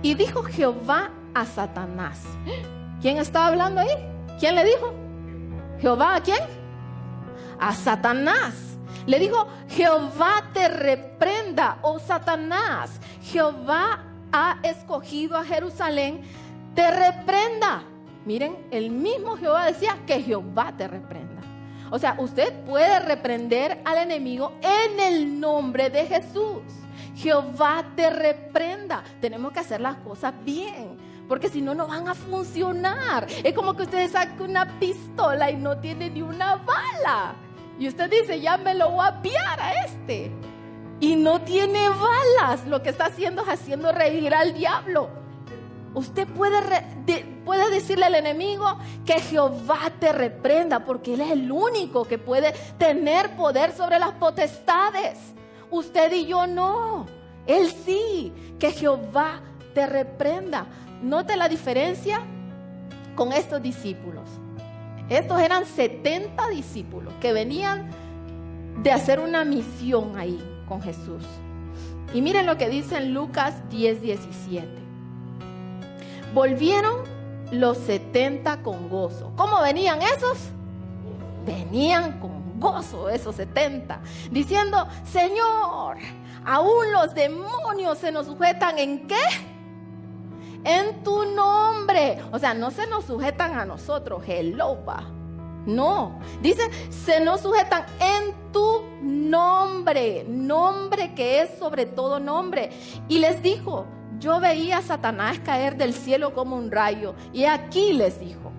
y dijo Jehová a Satanás. ¿Quién estaba hablando ahí? ¿Quién le dijo? ¿Jehová a quién? A Satanás. Le dijo, Jehová te reprenda, oh Satanás. Jehová ha escogido a Jerusalén, te reprenda. Miren, el mismo Jehová decía que Jehová te reprenda. O sea, usted puede reprender al enemigo en el nombre de Jesús. Jehová te reprenda. Tenemos que hacer las cosas bien, porque si no, no van a funcionar. Es como que usted saque una pistola y no tiene ni una bala. Y usted dice, ya me lo voy a piar a este. Y no tiene balas. Lo que está haciendo es haciendo reír al diablo. Usted puede decirle al enemigo que Jehová te reprenda, porque Él es el único que puede tener poder sobre las potestades. Usted y yo no. Él sí. Que Jehová te reprenda. Note la diferencia con estos discípulos. Estos eran 70 discípulos que venían de hacer una misión ahí con Jesús. Y miren lo que dice en Lucas 10:17. Volvieron los 70 con gozo. ¿Cómo venían esos? Venían con gozo esos 70, diciendo, Señor, Aún los demonios se nos sujetan ¿en qué? En tu nombre. O sea, no se nos sujetan a nosotros, hello, no, dice, se nos sujetan en tu nombre, nombre que es sobre todo nombre. Y les dijo, yo veía a Satanás caer del cielo como un rayo. Y aquí les dijo,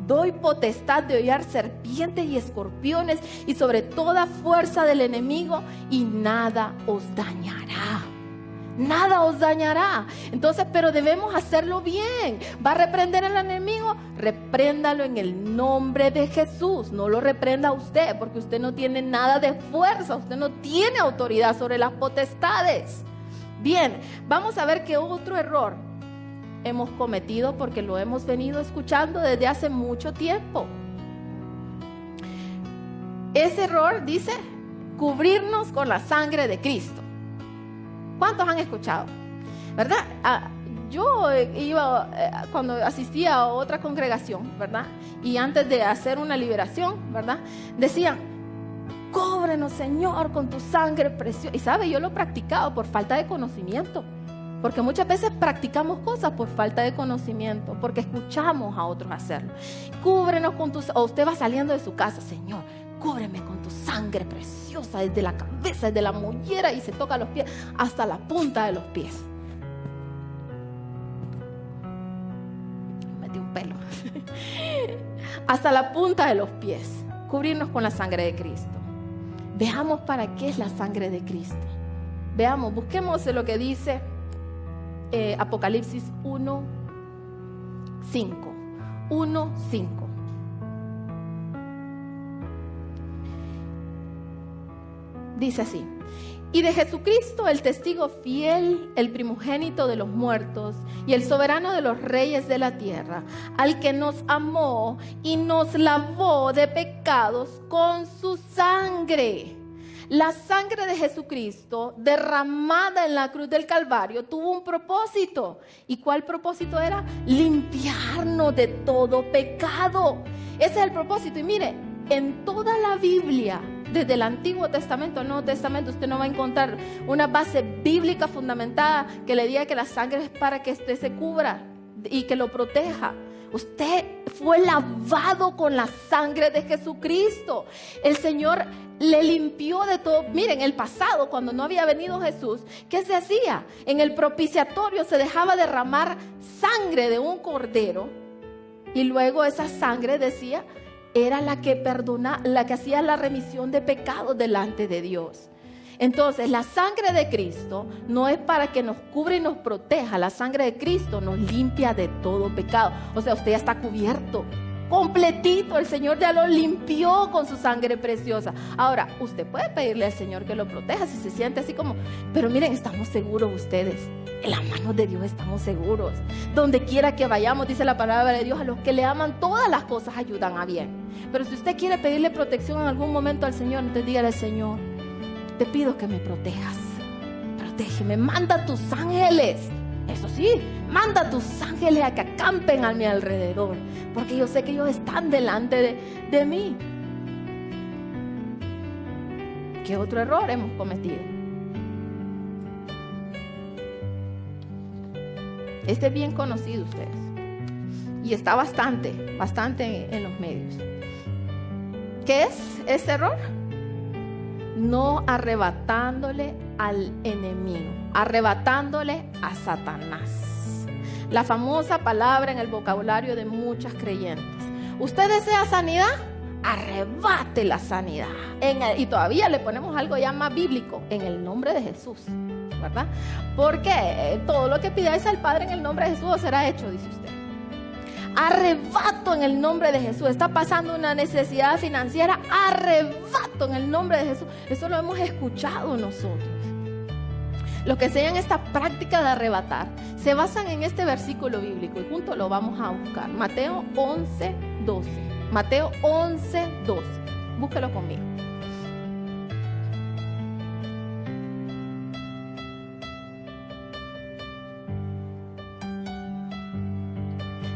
doy potestad de hollar serpientes y escorpiones y sobre toda fuerza del enemigo, y nada os dañará. Nada os dañará. Entonces, pero debemos hacerlo bien. ¿Va a reprender al enemigo? Repréndalo en el nombre de Jesús. No lo reprenda usted, porque usted no tiene nada de fuerza. Usted no tiene autoridad sobre las potestades. Bien, vamos a ver qué otro error hemos cometido, porque lo hemos venido escuchando desde hace mucho tiempo. Ese error dice cubrirnos con la sangre de Cristo. ¿Cuántos han escuchado? ¿Verdad? Yo iba, cuando asistía a otra congregación, ¿verdad? Y antes de hacer una liberación, ¿verdad? Decían, cúbrenos, Señor, con tu sangre preciosa. Y sabe, yo lo he practicado por falta de conocimiento. Porque muchas veces practicamos cosas por falta de conocimiento, porque escuchamos a otros hacerlo. Cúbrenos con tu sangre. O usted va saliendo de su casa, Señor, cúbreme con tu sangre preciosa, desde la cabeza, desde la mollera, y se toca los pies hasta la punta de los pies. Metí un pelo. Hasta la punta de los pies. Cubrirnos con la sangre de Cristo. Veamos para qué es la sangre de Cristo. Veamos, busquemos lo que dice Apocalipsis 1:5. 1:5. Dice así: y de Jesucristo, el testigo fiel, el primogénito de los muertos y el soberano de los reyes de la tierra, al que nos amó y nos lavó de pecados con su sangre. La sangre de Jesucristo derramada en la cruz del Calvario tuvo un propósito. ¿Y cuál propósito era? Limpiarnos de todo pecado. Ese es el propósito. Y mire, en toda la Biblia, desde el Antiguo Testamento al Nuevo Testamento, usted no va a encontrar una base bíblica fundamentada que le diga que la sangre es para que usted se cubra y que lo proteja. Usted fue lavado con la sangre de Jesucristo. El Señor le limpió de todo. Miren, en el pasado, cuando no había venido Jesús, ¿qué se hacía? En el propiciatorio se dejaba derramar sangre de un cordero, y luego esa sangre, decía, era la que perdona, la que hacía la remisión de pecados delante de Dios. Entonces, la sangre de Cristo no es para que nos cubra y nos proteja. La sangre de Cristo nos limpia de todo pecado. O sea, usted ya está cubierto, completito. El Señor ya lo limpió con su sangre preciosa. Ahora, usted puede pedirle al Señor que lo proteja si se siente así como, pero miren, estamos seguros ustedes. En las manos de Dios estamos seguros. Donde quiera que vayamos, dice la palabra de Dios, a los que le aman todas las cosas ayudan a bien. Pero si usted quiere pedirle protección en algún momento al Señor, entonces dígale al Señor, te pido que me protejas. Protégeme, manda tus ángeles. Eso sí, manda tus ángeles a que acampen a mi alrededor, porque yo sé que ellos están delante de mí. ¿Qué otro error hemos cometido? Este es bien conocido, ustedes, y está bastante en los medios. ¿Qué es este error? No arrebatándole al enemigo, arrebatándole a Satanás. La famosa palabra en el vocabulario de muchas creyentes. ¿Usted desea sanidad? Arrebate la sanidad. Y todavía le ponemos algo ya más bíblico, en el nombre de Jesús, ¿verdad? Porque todo lo que pidáis al Padre en el nombre de Jesús os será hecho, dice usted. Arrebato en el nombre de Jesús. Está pasando una necesidad financiera, arrebato en el nombre de Jesús. Eso lo hemos escuchado nosotros. Los que enseñan esta práctica de arrebatar se basan en este versículo bíblico, y juntos lo vamos a buscar. Mateo 11:12. Mateo 11:12. Búsquelo conmigo.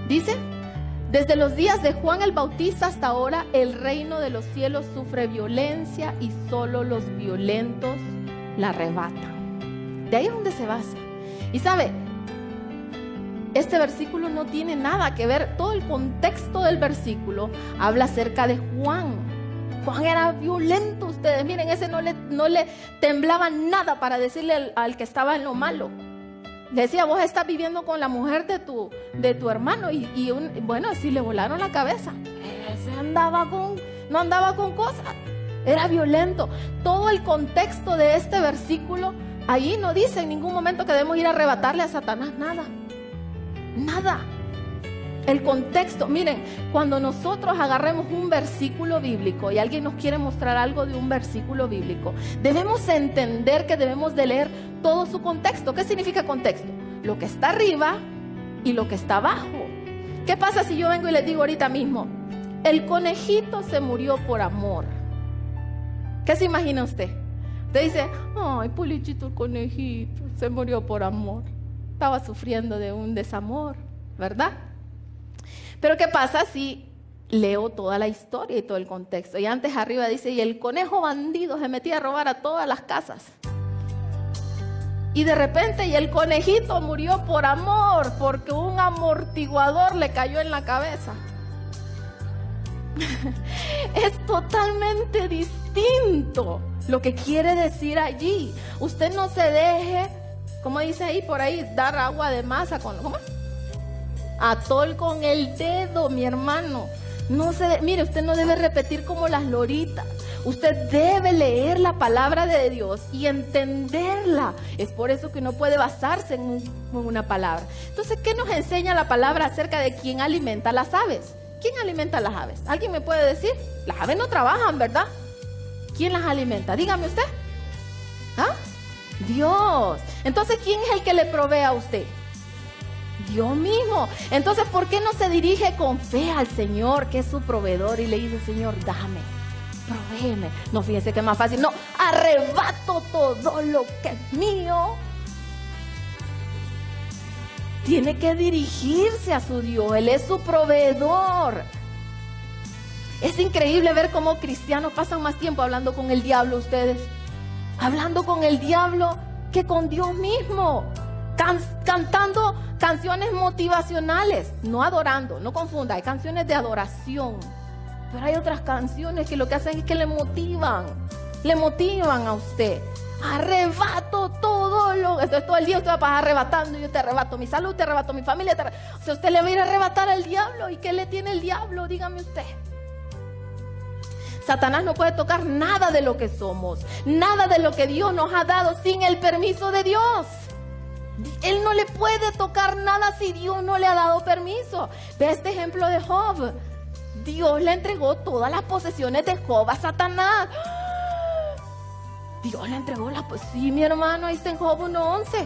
Dice: desde los días de Juan el Bautista hasta ahora, el reino de los cielos sufre violencia y solo los violentos la arrebatan. De ahí es donde se basa. Y sabe, este versículo no tiene nada que ver, todo el contexto del versículo habla acerca de Juan. Juan era violento, ustedes miren, ese no le temblaba nada para decirle al que estaba en lo malo. Le decía, vos estás viviendo con la mujer de tu hermano bueno, así le volaron la cabeza. Ese no andaba con cosas, era violento. Todo el contexto de este versículo, ahí no dice en ningún momento que debemos ir a arrebatarle a Satanás nada. El contexto, miren, cuando nosotros agarremos un versículo bíblico y alguien nos quiere mostrar algo de un versículo bíblico, debemos entender que debemos de leer todo su contexto. ¿Qué significa contexto? Lo que está arriba y lo que está abajo. ¿Qué pasa si yo vengo y les digo ahorita mismo, el conejito se murió por amor? ¿Qué se imagina usted? Usted dice, ay, Polichito, el conejito se murió por amor. Estaba sufriendo de un desamor, ¿verdad? Pero ¿qué pasa si leo toda la historia y todo el contexto? Y antes arriba dice, y el conejo bandido se metía a robar a todas las casas. Y de repente, y el conejito murió por amor, porque un amortiguador le cayó en la cabeza. Es totalmente distinto lo que quiere decir allí. Usted no se deje, como dice ahí por ahí, dar agua de masa con... ¿cómo? Atol con el dedo, mi hermano. Mire, usted no debe repetir como las loritas. Usted debe leer la palabra de Dios y entenderla. Es por eso que no puede basarse en una palabra. Entonces, ¿qué nos enseña la palabra acerca de quién alimenta las aves? ¿Quién alimenta las aves? ¿Alguien me puede decir? Las aves no trabajan, ¿verdad? ¿Quién las alimenta? Dígame usted. ¿Ah? Dios. Entonces, ¿quién es el que le provee a usted? Dios mismo. Entonces, ¿por qué no se dirige con fe al Señor, que es su proveedor, y le dice, Señor, dame, provéeme? No, fíjense que es más fácil. No, arrebato todo lo que es mío. Tiene que dirigirse a su Dios. Él es su proveedor. Es increíble ver cómo cristianos pasan más tiempo hablando con el diablo, ustedes. Hablando con el diablo que con Dios mismo. Cantando canciones motivacionales, no adorando, no confunda, hay canciones de adoración, pero hay otras canciones que lo que hacen es que le motivan a usted. Arrebato todo entonces todo el día usted va a pasar arrebatando, yo te arrebato mi salud, te arrebato mi familia, o sea, usted le va a ir a arrebatar al diablo. ¿Y qué le tiene el diablo? Dígame usted. Satanás no puede tocar nada de lo que somos, nada de lo que Dios nos ha dado sin el permiso de Dios. Él no le puede tocar nada si Dios no le ha dado permiso. Ve este ejemplo de Job. Dios le entregó todas las posesiones de Job a Satanás. Dios le entregó sí, mi hermano, ahí está en Job 1:11.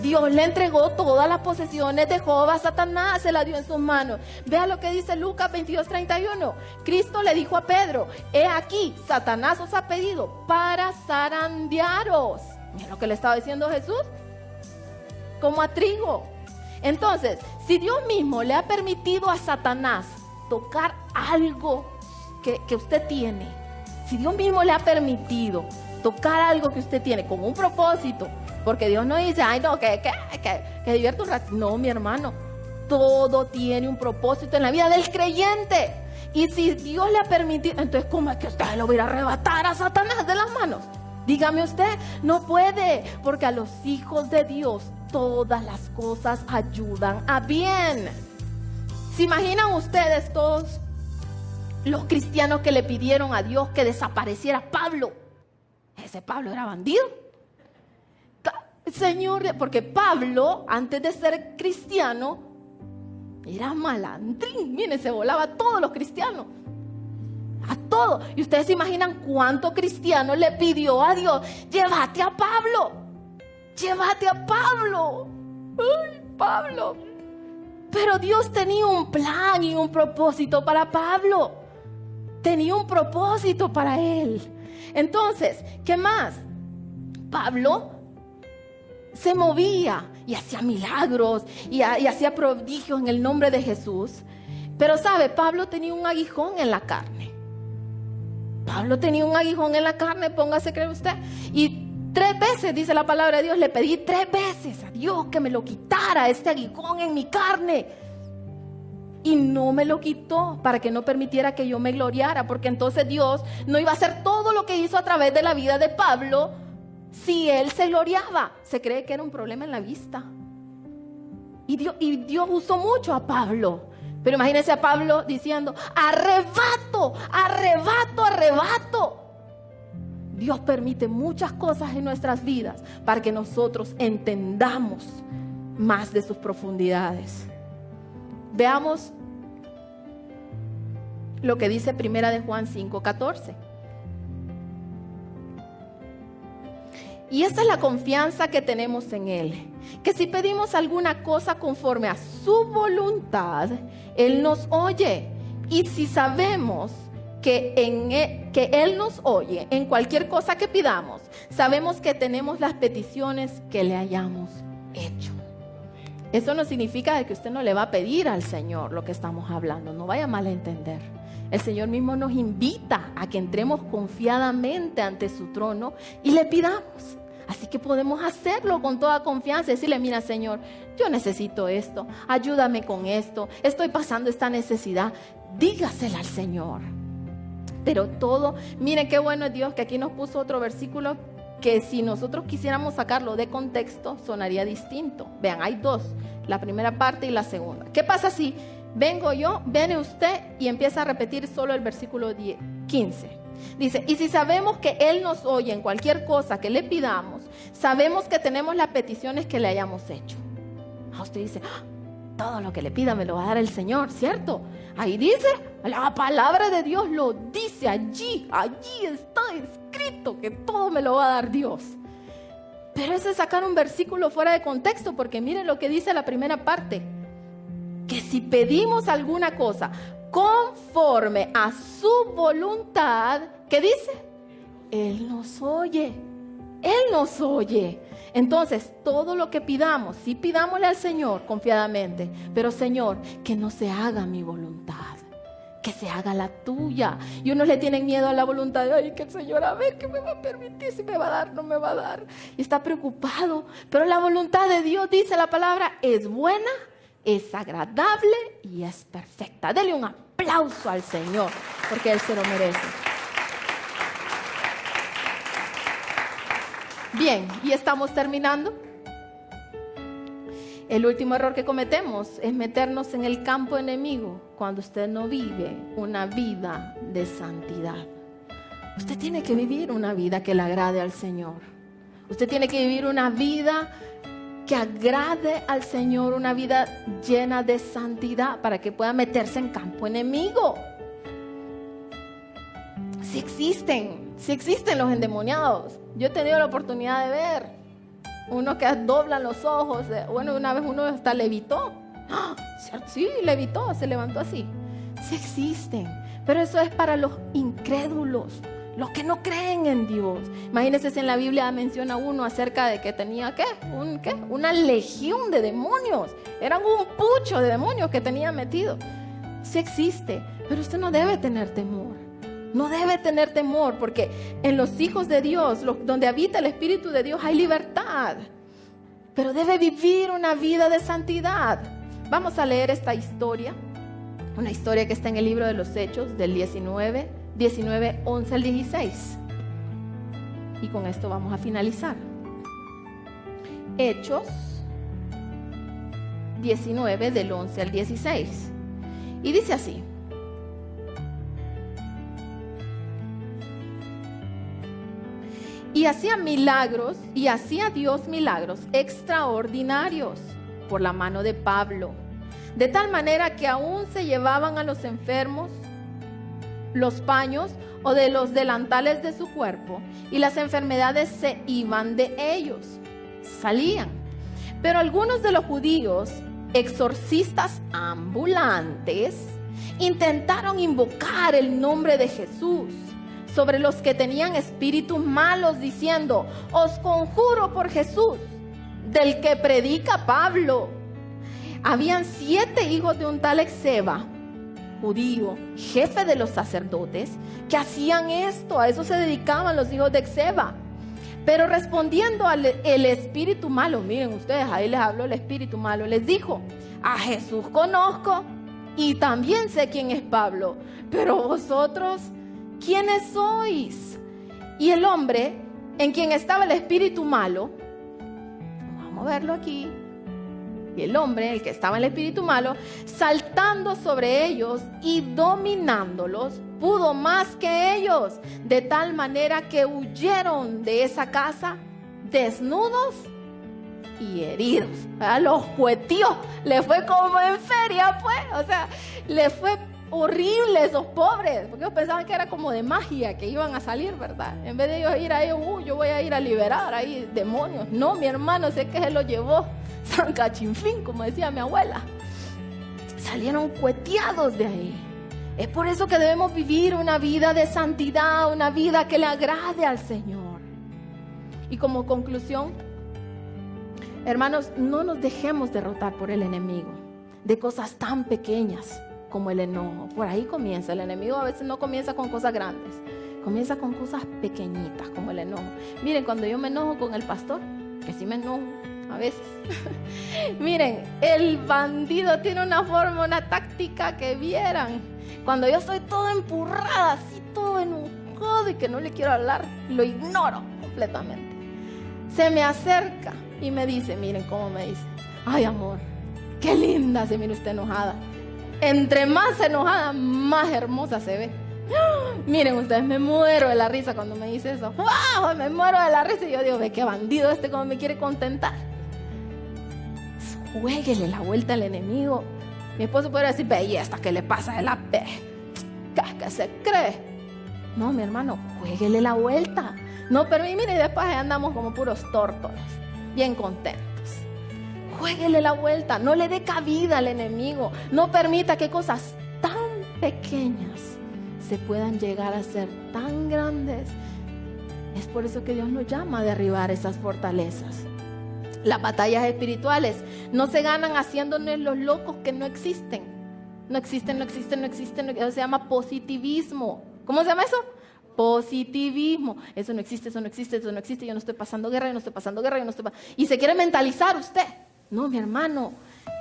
Dios le entregó todas las posesiones de Job a Satanás, se las dio en sus manos. Vea lo que dice Lucas 22:31. Cristo le dijo a Pedro, he aquí, Satanás os ha pedido para zarandearos. Mira lo que le estaba diciendo Jesús. Como a trigo. Entonces, si Dios mismo le ha permitido a Satanás tocar algo que usted tiene, si Dios mismo le ha permitido tocar algo que usted tiene con un propósito, porque Dios no dice, ay no, que divierta un rato. No, mi hermano, todo tiene un propósito en la vida del creyente. Y si Dios le ha permitido, entonces ¿cómo es que usted lo va a ir a arrebatar a Satanás de las manos? Dígame usted, no puede, porque a los hijos de Dios todas las cosas ayudan a bien. ¿Se imaginan ustedes todos los cristianos que le pidieron a Dios que desapareciera Pablo? Ese Pablo era bandido. Señor, porque Pablo, antes de ser cristiano, era malandrín. Miren, se volaba a todos los cristianos. A todos. Y ustedes se imaginan cuánto cristiano le pidió a Dios, llévate a Pablo. Llévate a Pablo. Ay, Pablo. Pero Dios tenía un plan y un propósito para Pablo. Tenía un propósito para él. Entonces, ¿qué más? Pablo se movía y hacía milagros y hacía prodigios en el nombre de Jesús. Pero sabe, Pablo tenía un aguijón en la carne. Pablo tenía un aguijón en la carne, póngase a creer usted. Y 3 veces, dice la palabra de Dios, le pedí 3 veces a Dios que me lo quitara, este aguijón en mi carne. Y no me lo quitó para que no permitiera que yo me gloriara, porque entonces Dios no iba a hacer todo lo que hizo a través de la vida de Pablo si él se gloriaba. Se cree que era un problema en la vista. Y Dios usó mucho a Pablo. Pero imagínense a Pablo diciendo, arrebato, arrebato, arrebato. Dios permite muchas cosas en nuestras vidas para que nosotros entendamos más de sus profundidades. Veamos lo que dice Primera de Juan 5:14. Y esta es la confianza que tenemos en Él, que si pedimos alguna cosa conforme a su voluntad, Él nos oye. Y si sabemos que Él nos oye en cualquier cosa que pidamos, sabemos que tenemos las peticiones que le hayamos hecho. Eso no significa que usted no le va a pedir al Señor lo que estamos hablando, no vaya mal a entender. El Señor mismo nos invita a que entremos confiadamente ante su trono y le pidamos. Así que podemos hacerlo con toda confianza, decirle, mira Señor, yo necesito esto, ayúdame con esto, estoy pasando esta necesidad, dígasela al Señor. Pero todo, miren qué bueno es Dios que aquí nos puso otro versículo que si nosotros quisiéramos sacarlo de contexto sonaría distinto. Vean, hay 2, la primera parte y la segunda. ¿Qué pasa si vengo yo, viene usted y empieza a repetir solo el versículo 15? Dice, y si sabemos que Él nos oye en cualquier cosa que le pidamos, sabemos que tenemos las peticiones que le hayamos hecho. Usted dice, todo lo que le pida me lo va a dar el Señor, ¿cierto? Ahí dice, la palabra de Dios lo dice, allí está escrito que todo me lo va a dar Dios. Pero eso es sacar un versículo fuera de contexto, porque miren lo que dice la primera parte, que si pedimos alguna cosa conforme a su voluntad, ¿qué dice? Él nos oye, Él nos oye. Entonces, todo lo que pidamos, sí pidámosle al Señor confiadamente, pero Señor, que no se haga mi voluntad, que se haga la tuya. Y unos le tienen miedo a la voluntad de, ay, que el Señor, a ver, ¿qué me va a permitir? Si me va a dar, no me va a dar. Y está preocupado, pero la voluntad de Dios, dice la palabra, es buena, es agradable y es perfecta. Dele un aplauso al Señor, porque Él se lo merece. Bien, y estamos terminando. El último error que cometemos es meternos en el campo enemigo cuando usted no vive una vida de santidad. Usted tiene que vivir una vida que le agrade al Señor. Usted tiene que vivir una vida que agrade al Señor, una vida llena de santidad para que pueda meterse en campo enemigo. Sí existen los endemoniados. Yo he tenido la oportunidad de ver unos que doblan los ojos. Bueno, una vez uno hasta levitó. Sí, levitó, se levantó así. Sí existen, pero eso es para los incrédulos, los que no creen en Dios. Imagínense si en la Biblia menciona uno acerca de que tenía una legión de demonios. Eran un pucho de demonios que tenía metido. Sí existe, pero usted no debe tener temor. No debe tener temor, porque en los hijos de Dios, donde habita el Espíritu de Dios, hay libertad. Pero debe vivir una vida de santidad. Vamos a leer esta historia. Una historia que está en el libro de los Hechos, del 19, 11 al 16. Y con esto vamos a finalizar. Hechos 19, del 11 al 16. Y dice así. Y hacía milagros, y hacía Dios milagros extraordinarios por la mano de Pablo, de tal manera que aún se llevaban a los enfermos los paños o de los delantales de su cuerpo, y las enfermedades se iban de ellos, salían. Pero algunos de los judíos, exorcistas ambulantes, intentaron invocar el nombre de Jesús sobre los que tenían espíritus malos, diciendo: os conjuro por Jesús, del que predica Pablo. Habían 7 hijos de un tal Exeba, judío, jefe de los sacerdotes, que hacían esto. A eso se dedicaban los hijos de Exeba. Pero respondiendo el espíritu malo, miren ustedes, ahí les habló el espíritu malo, les dijo: a Jesús conozco y también sé quién es Pablo, pero vosotros, ¿quiénes sois? Y el hombre en quien estaba el espíritu malo, vamos a verlo aquí, y el hombre, el que estaba en el espíritu malo, saltando sobre ellos y dominándolos, pudo más que ellos, de tal manera que huyeron de esa casa desnudos y heridos. Los cuetíos, le fue como en feria, pues, o sea, le fue horrible esos pobres, porque ellos pensaban que era como de magia que iban a salir, ¿verdad? En vez de ellos ir ahí, yo voy a ir a liberar ahí demonios. No, mi hermano, sé que se lo llevó San Cachinflín, como decía mi abuela. Salieron cueteados de ahí. Es por eso que debemos vivir una vida de santidad, una vida que le agrade al Señor. Y como conclusión, hermanos, no nos dejemos derrotar por el enemigo de cosas tan pequeñas como el enojo. Por ahí comienza. El enemigo a veces no comienza con cosas grandes, comienza con cosas pequeñitas como el enojo. Miren, cuando yo me enojo con el pastor, que sí me enojo a veces, miren, el bandido tiene una forma, una táctica que vieran. Cuando yo estoy todo empurrada, así todo enojado y que no le quiero hablar, lo ignoro completamente. Se me acerca y me dice, miren cómo me dice: ay, amor, qué linda se mira usted enojada. Entre más enojada, más hermosa se ve. Miren ustedes, me muero de la risa cuando me dice eso. ¡Wow! Me muero de la risa. Y yo digo, ve qué bandido este, cómo me quiere contentar. Juéguele la vuelta al enemigo. Mi esposo podría decir, ve, ¿y esta qué le pasa de la pe? ¿Qué se cree? No, mi hermano, juéguele la vuelta. No, pero y mire, después andamos como puros tórtolos, bien contentos. Juéguele la vuelta, no le dé cabida al enemigo. No permita que cosas tan pequeñas se puedan llegar a ser tan grandes. Es por eso que Dios nos llama a derribar esas fortalezas. Las batallas espirituales no se ganan haciéndonos los locos que no existen. No existen. Eso se llama positivismo. ¿Cómo se llama eso? Positivismo. Eso no existe. Yo no estoy pasando guerra, Y se quiere mentalizar usted. No, mi hermano,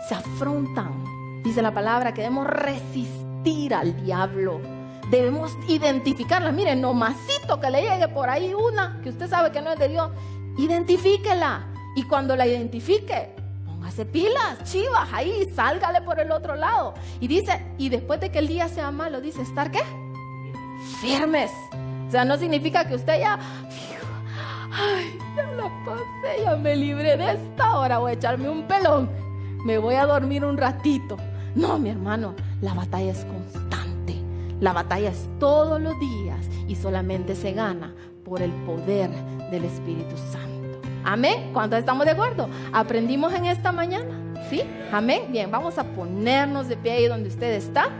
se afrontan. Dice la palabra que debemos resistir al diablo. Debemos identificarla. Miren, nomasito que le llegue por ahí una que usted sabe que no es de Dios, identifíquela. Y cuando la identifique, póngase pilas, chivas, ahí, sálgale por el otro lado. Y dice, y después de que el día sea malo, dice, ¿estar qué? Firmes. O sea, no significa que usted ya, ay, ya la pasé, ya me libré de esta, ahora voy a echarme un pelón, me voy a dormir un ratito. No, mi hermano, la batalla es constante. La batalla es todos los días y solamente se gana por el poder del Espíritu Santo. Amén. ¿Cuántos estamos de acuerdo? ¿Aprendimos en esta mañana? ¿Sí? Amén. Bien, vamos a ponernos de pie ahí donde usted está.